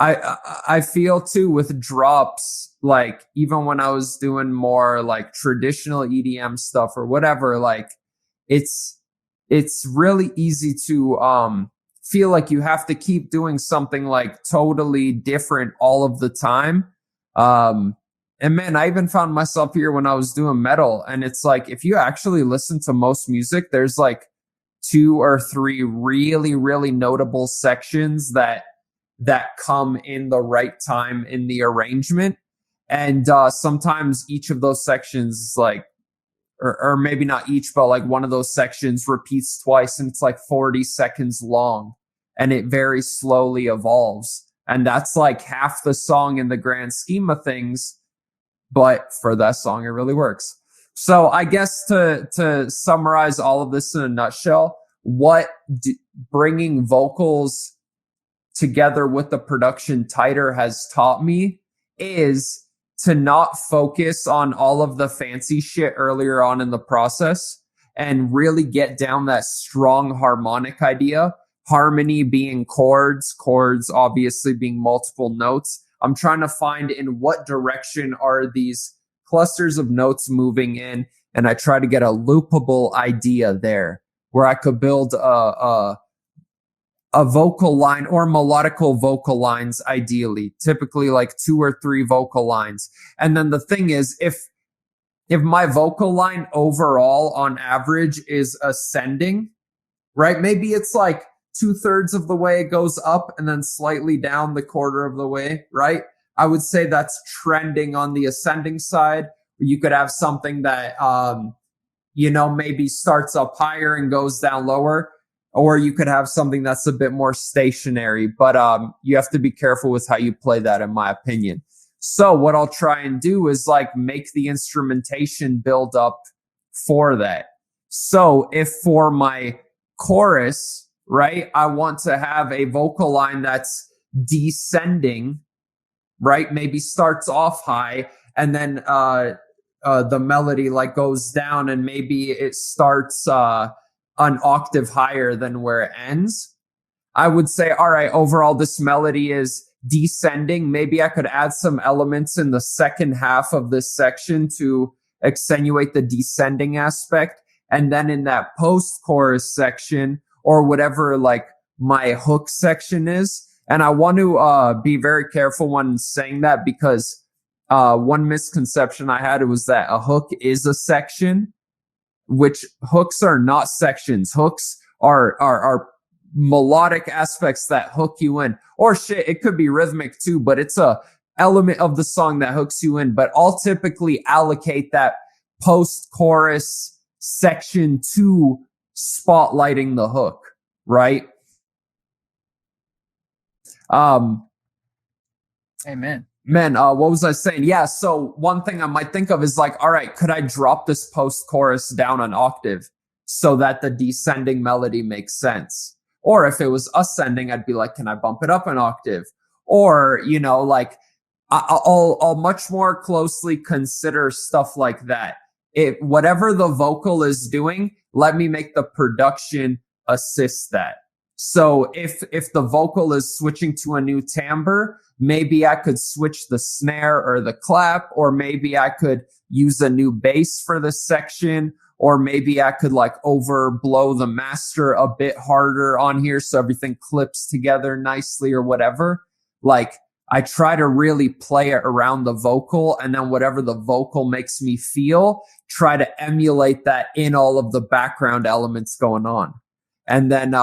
I feel too with drops, like even when I was doing more like traditional EDM stuff or whatever, like it's really easy to feel like you have to keep doing something like totally different all of the time. And man, I even found myself here when I was doing metal. And it's like, if you actually listen to most music, there's like 2 or 3 really, really notable sections that come in the right time in the arrangement. And sometimes each of those sections is like, or maybe not each, but like one of those sections repeats twice and it's like 40 seconds long and it very slowly evolves. And that's like half the song in the grand scheme of things. But for that song, it really works. So I guess to summarize all of this in a nutshell, what bringing vocals together with the production tighter has taught me is to not focus on all of the fancy shit earlier on in the process and really get down that strong harmonic idea. Harmony being chords obviously being multiple notes. I'm trying to find in what direction are these clusters of notes moving in, and I try to get a loopable idea there where I could build a vocal line or melodical vocal lines, ideally, typically like 2 or 3 vocal lines. And then the thing is, if my vocal line overall on average is ascending, right? Maybe it's like 2/3 of the way it goes up and then slightly down the 1/4 of the way, right? I would say that's trending on the ascending side. You could have something that, maybe starts up higher and goes down lower. Or you could have something that's a bit more stationary, but you have to be careful with how you play that, in my opinion. So what I'll try and do is like make the instrumentation build up for that. So if for my chorus, right, I want to have a vocal line that's descending, right? Maybe starts off high and then the melody like goes down and maybe it starts an octave higher than where it ends. I would say, all right, overall, this melody is descending. Maybe I could add some elements in the second half of this section to accentuate the descending aspect. And then in that post-chorus section or whatever, like my hook section is. And I want to be very careful when saying that because one misconception I had was that a hook is a section, which hooks are not sections. Hooks are melodic aspects that hook you in. Or shit, it could be rhythmic too, but it's a element of the song that hooks you in. But I'll typically allocate that post-chorus section to spotlighting the hook, right? Amen. Man, what was I saying? Yeah, so one thing I might think of is like, all right, could I drop this post-chorus down an octave so that the descending melody makes sense? Or if it was ascending, I'd be like, can I bump it up an octave? Or, like I'll much more closely consider stuff like that. Whatever the vocal is doing, let me make the production assist that. So if the vocal is switching to a new timbre, maybe I could switch the snare or the clap, or maybe I could use a new bass for this section, or maybe I could like overblow the master a bit harder on here so everything clips together nicely or whatever. Like I try to really play it around the vocal, and then whatever the vocal makes me feel, try to emulate that in all of the background elements going on. And then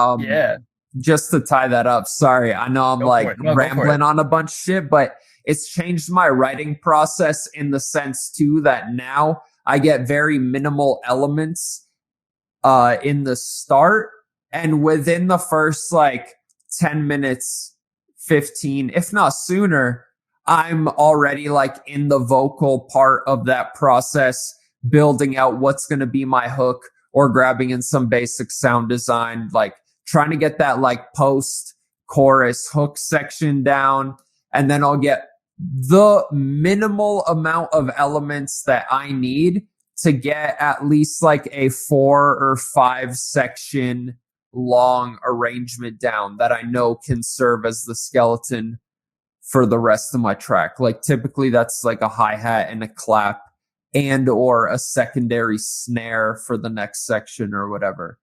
just to tie that up, sorry, I know I'm rambling on a bunch of shit, but it's changed my writing process in the sense too that now I get very minimal elements in the start, and within the first like 10 minutes, 15, if not sooner, I'm already like in the vocal part of that process, building out what's going to be my hook, or grabbing in some basic sound design, like trying to get that like post chorus hook section down. And then I'll get the minimal amount of elements that I need to get at least like a 4 or 5 section long arrangement down that I know can serve as the skeleton for the rest of my track. Like typically that's like a hi-hat and a clap and or a secondary snare for the next section or whatever.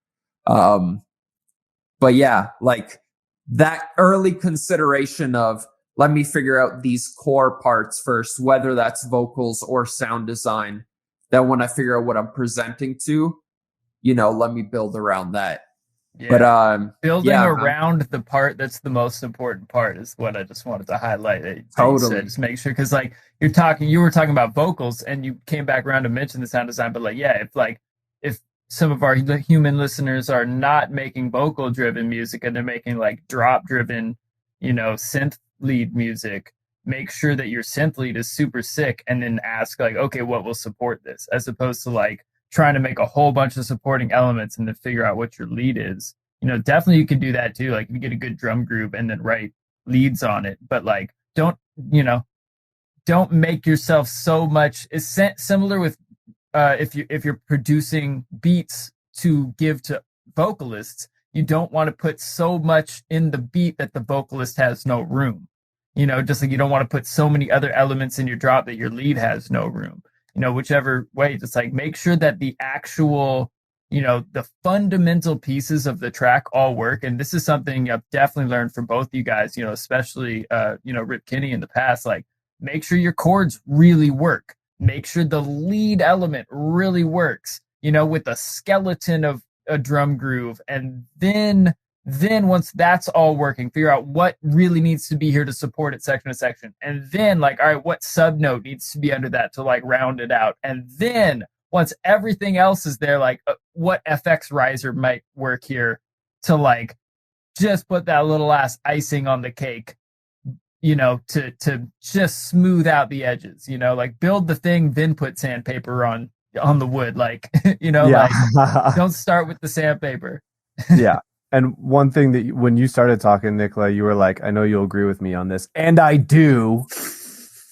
But yeah, like that early consideration of let me figure out these core parts first, whether that's vocals or sound design. Then when I figure out what I'm presenting to, let me build around that. Yeah. But building around the part that's the most important part is what I just wanted to highlight. Totally. Just make sure, because like you were talking about vocals and you came back around to mention the sound design, but like, yeah, if some of our human listeners are not making vocal driven music and they're making like drop driven, synth lead music, make sure that your synth lead is super sick, and then ask like, okay, what will support this, as opposed to like trying to make a whole bunch of supporting elements and then figure out what your lead is. Definitely you can do that too. Like, if you get a good drum groove and then write leads on it, but like, don't make yourself so much. It's similar with if you're producing beats to give to vocalists, you don't want to put so much in the beat that the vocalist has no room. Just like you don't want to put so many other elements in your drop that your lead has no room. Whichever way, just like make sure that the actual, the fundamental pieces of the track all work. And this is something I've definitely learned from both you guys, especially, Rip Kenny in the past. Like, make sure your chords really work. Make sure the lead element really works, with a skeleton of a drum groove. And then once that's all working, figure out what really needs to be here to support it section to section. And then like, all right, what sub note needs to be under that to like round it out. And then once everything else is there, like what FX riser might work here to like just put that little ass icing on the cake, to just smooth out the edges, like build the thing, then put sandpaper on the wood. Like, like don't start with the sandpaper. Yeah. And one thing that when you started talking, Nicola, you were like, I know you'll agree with me on this. And I do,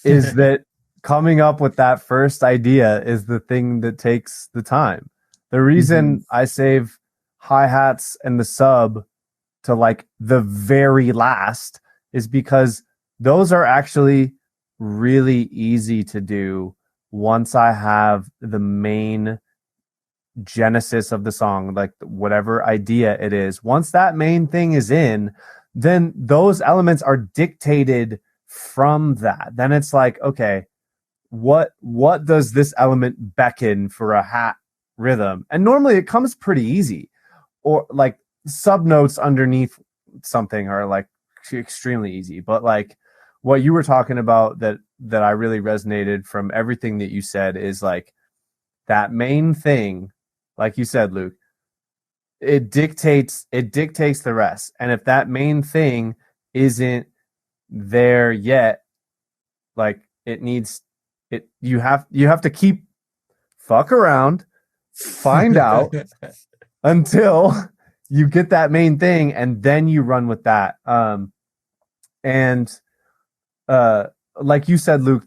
is that coming up with that first idea is the thing that takes the time. The reason I save hi-hats and the sub to like the very last is because those are actually really easy to do once I have the main genesis of the song, like whatever idea it is. Once that main thing is in, then those elements are dictated from that. Then it's like, okay, what does this element beckon for a hat rhythm? And normally it comes pretty easy, or like sub notes underneath something are like extremely easy. But like what you were talking about that I really resonated from everything that you said is like that main thing. Like you said, Luke, it dictates the rest. And if that main thing isn't there yet, like you have to keep fuck around, find out until you get that main thing, and then you run with that. Like you said, Luke,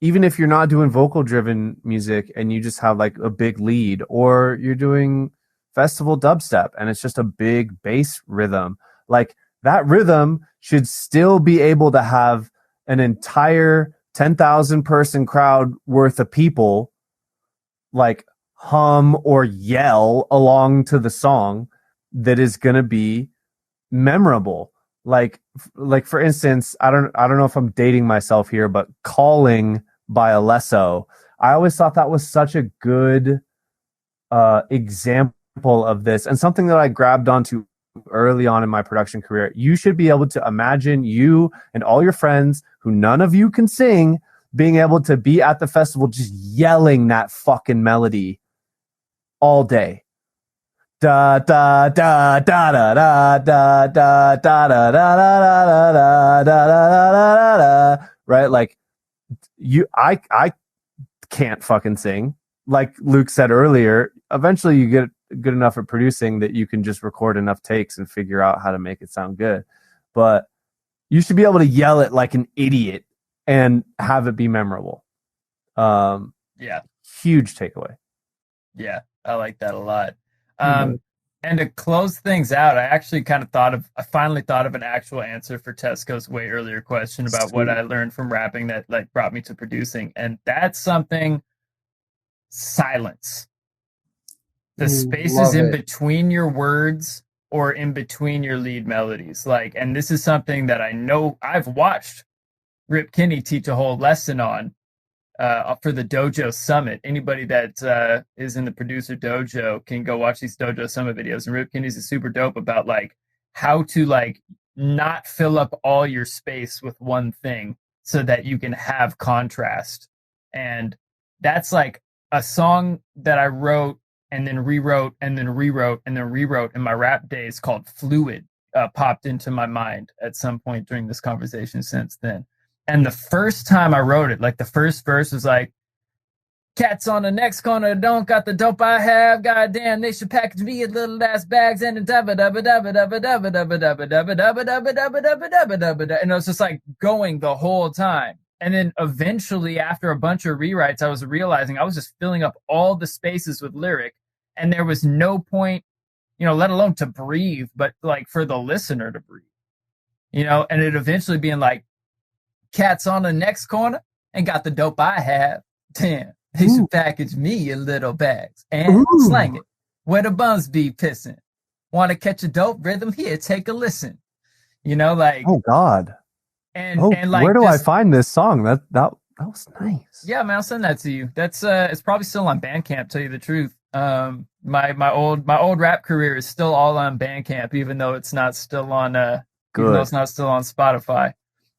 even if you're not doing vocal driven music and you just have like a big lead, or you're doing festival dubstep and it's just a big bass rhythm, like that rhythm should still be able to have an entire 10,000 person crowd worth of people like hum or yell along to the song that is going to be memorable. Like for instance, I don't know if I'm dating myself here, but Calling by Alesso, I always thought that was such a good example of this, and something that I grabbed onto early on in my production career. You should be able to imagine you and all your friends, who none of you can sing, being able to be at the festival just yelling that fucking melody all day. Da da da da da da da da da da da da da da da da. Right? Like I can't fucking sing. Like Luke said earlier, eventually you get good enough at producing that you can just record enough takes and figure out how to make it sound good. But you should be able to yell it like an idiot and have it be memorable. Yeah. Huge takeaway. Yeah, I like that a lot. And to close things out, I finally thought of an actual answer for Tesco's way earlier question about what I learned from rapping that like brought me to producing. And that's something: silence. The spaces in between your words or in between your lead melodies. Like, and this is something that I know I've watched Rip Kinney teach a whole lesson on for the Dojo Summit. Anybody that is in the producer dojo can go watch these Dojo Summit videos. And Rip Kinney's is super dope about like how to like not fill up all your space with one thing so that you can have contrast. And that's like a song that I wrote and then rewrote and then rewrote and then rewrote in my rap days called Fluid popped into my mind at some point during this conversation since then. And the first time I wrote it, like the first verse was like, cats on the next corner don't got the dope I have. Goddamn, they should package me in little ass bags and and it was just like going the whole time. And then eventually, after a bunch of rewrites, I was realizing I was just filling up all the spaces with lyric, and there was no point, let alone to breathe, but like for the listener to breathe, and it eventually being like, cats on the next corner and got the dope I have. Damn. They should package me in little bags and slang it. Where the bums be pissing. Want to catch a dope rhythm? Here, take a listen. Like. Oh God. And like, where do I find this song? That was nice. Yeah, man, I'll send that to you. That's it's probably still on Bandcamp. Tell you the truth. My old rap career is still all on Bandcamp, even though it's not still on Spotify.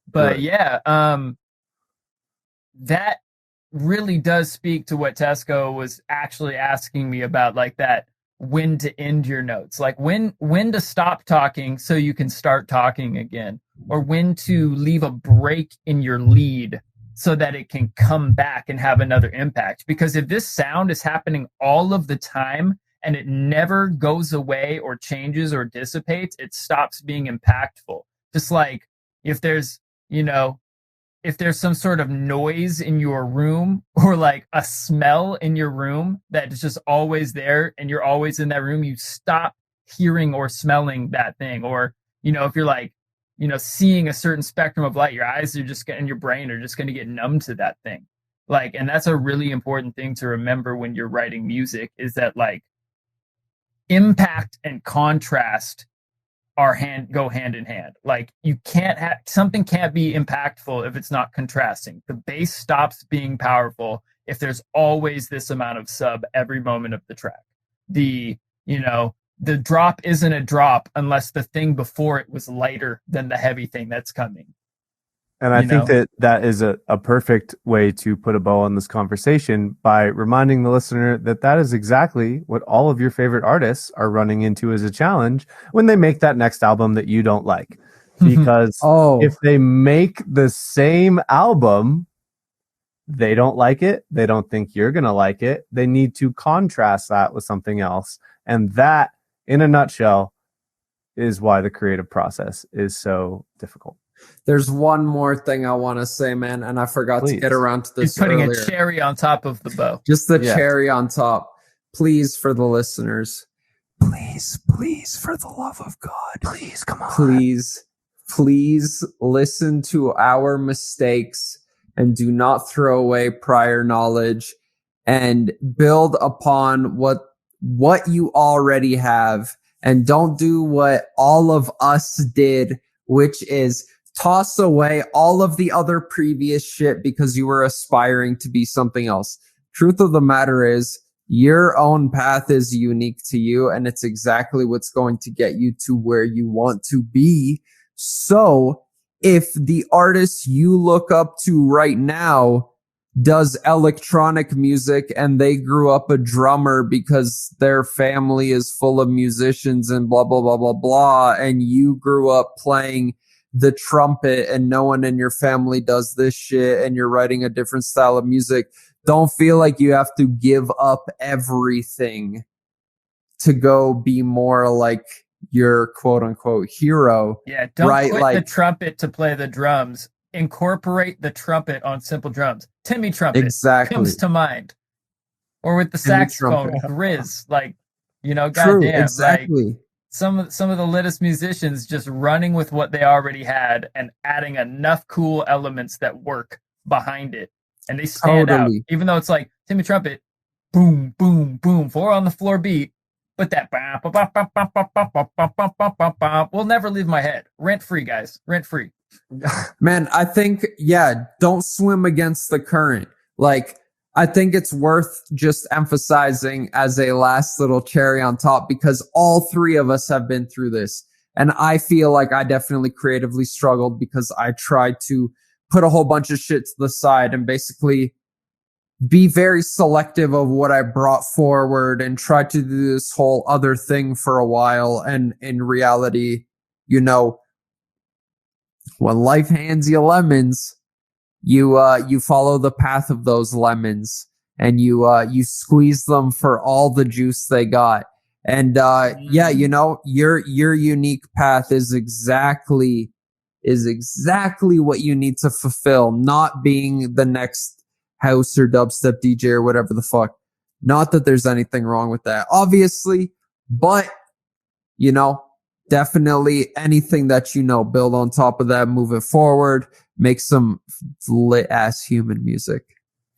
But good. Yeah, that really does speak to what Tesco was actually asking me about, like that when to end your notes, like when to stop talking so you can start talking again, or when to leave a break in your lead so that it can come back and have another impact. Because if this sound is happening all of the time and it never goes away or changes or dissipates, it stops being impactful. Just like if there's some sort of noise in your room or like a smell in your room that is just always there and you're always in that room, you stop hearing or smelling that thing. Or, if you're like, seeing a certain spectrum of light, your eyes are just and your brain are just going to get numb to that thing. Like, and that's a really important thing to remember when you're writing music, is that like impact and contrast go hand in hand. Like something can't be impactful if it's not contrasting. The bass stops being powerful if there's always this amount of sub every moment of the track. The drop isn't a drop unless the thing before it was lighter than the heavy thing that's coming. And I think that is a perfect way to put a bow on this conversation by reminding the listener that is exactly what all of your favorite artists are running into as a challenge when they make that next album that you don't like. Because if they make the same album, they don't like it. They don't think you're going to like it. They need to contrast that with something else. And that, in a nutshell, is why the creative process is so difficult. There's one more thing I want to say, man, and I forgot to get around to this. He's putting earlier. a cherry on top of the bow. Just the cherry on top. Please, for the listeners. Please, for the love of God. Please, come on. Please listen to our mistakes and do not throw away prior knowledge, and build upon what you already have, and don't do what all of us did, which is toss away all of the other previous shit because you were aspiring to be something else. Truth of the matter is, your own path is unique to you, and it's exactly what's going to get you to where you want to be. So if the artist you look up to right now does electronic music and they grew up a drummer because their family is full of musicians and blah, blah, blah, blah, blah, and you grew up playing the trumpet and no one in your family does this shit and you're writing a different style of music, don't feel like you have to give up everything to go be more like your quote unquote hero. Yeah, don't quit the trumpet to play the drums. Incorporate the trumpet on simple drums. Timmy trumpet comes to mind. Or with the saxophone, Grizz, goddamn, exactly. Like some of the littest musicians just running with what they already had and adding enough cool elements that work behind it, and they stand out. Even though it's like Timmy trumpet, boom, boom, boom, 4 on the floor beat, but that will never leave my head. Rent free, guys. Rent free. Man, I think, don't swim against the current. Like, I think it's worth just emphasizing as a last little cherry on top, because all three of us have been through this. And I feel like I definitely creatively struggled because I tried to put a whole bunch of shit to the side and basically be very selective of what I brought forward and tried to do this whole other thing for a while. And in reality, you know, when life hands you lemons, you follow the path of those lemons and you squeeze them for all the juice they got. And you know, your unique path is exactly what you need to fulfill, not being the next house or dubstep DJ or whatever the fuck. Not that there's anything wrong with that, obviously, but you know, definitely anything that you know, build on top of that, move it forward, make some lit ass human music.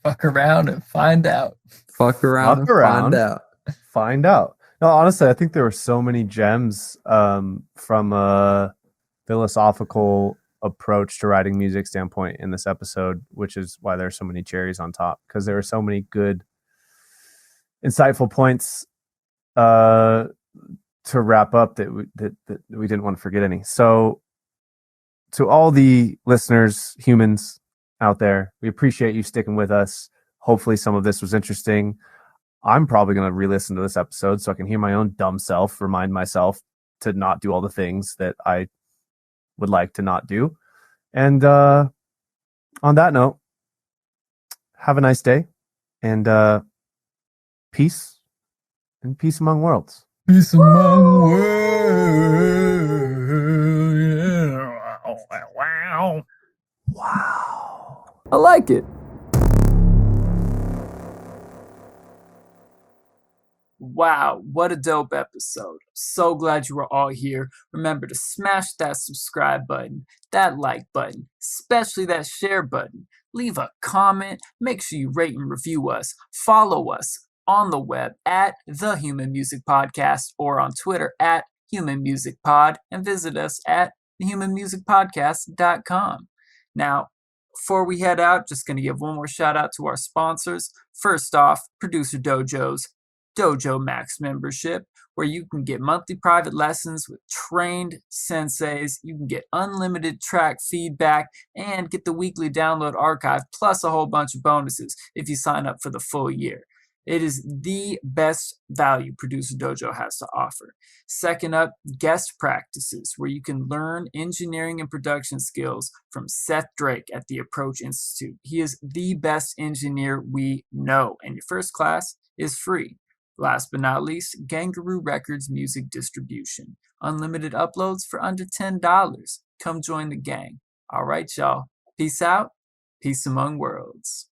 Fuck around and find out. Fuck around and find out. Find out. No, honestly, I think there were so many gems from a philosophical approach to writing music standpoint in this episode, which is why there's so many cherries on top, because there were so many good, insightful points to wrap up that we didn't want to forget any. So to all the listeners, humans out there, we appreciate you sticking with us. Hopefully some of this was interesting. I'm probably going to re-listen to this episode so I can hear my own dumb self, remind myself to not do all the things that I would like to not do. And on that note, have a nice day, and peace and peace among worlds. Peace among worlds. Wow. I like it. Wow, what a dope episode. So glad you were all here. Remember to smash that subscribe button, that like button, especially that share button. Leave a comment. Make sure you rate and review us. Follow us on the web at The Human Music Podcast or on Twitter at Human Music Pod, and visit us at thehumanmusicpodcast.com. Now, before we head out, just going to give one more shout out to our sponsors. First off, Producer Dojo's Dojo Max membership, where you can get monthly private lessons with trained senseis. You can get unlimited track feedback and get the weekly download archive, plus a whole bunch of bonuses if you sign up for the full year. It is the best value Producer Dojo has to offer. Second up, guest practices, where you can learn engineering and production skills from Seth Drake at the Approach Institute. He is the best engineer we know, and your first class is free. Last but not least, Gvngaroo Records music distribution. Unlimited uploads for under $10. Come join the gang. All right, y'all. Peace out. Peace among worlds.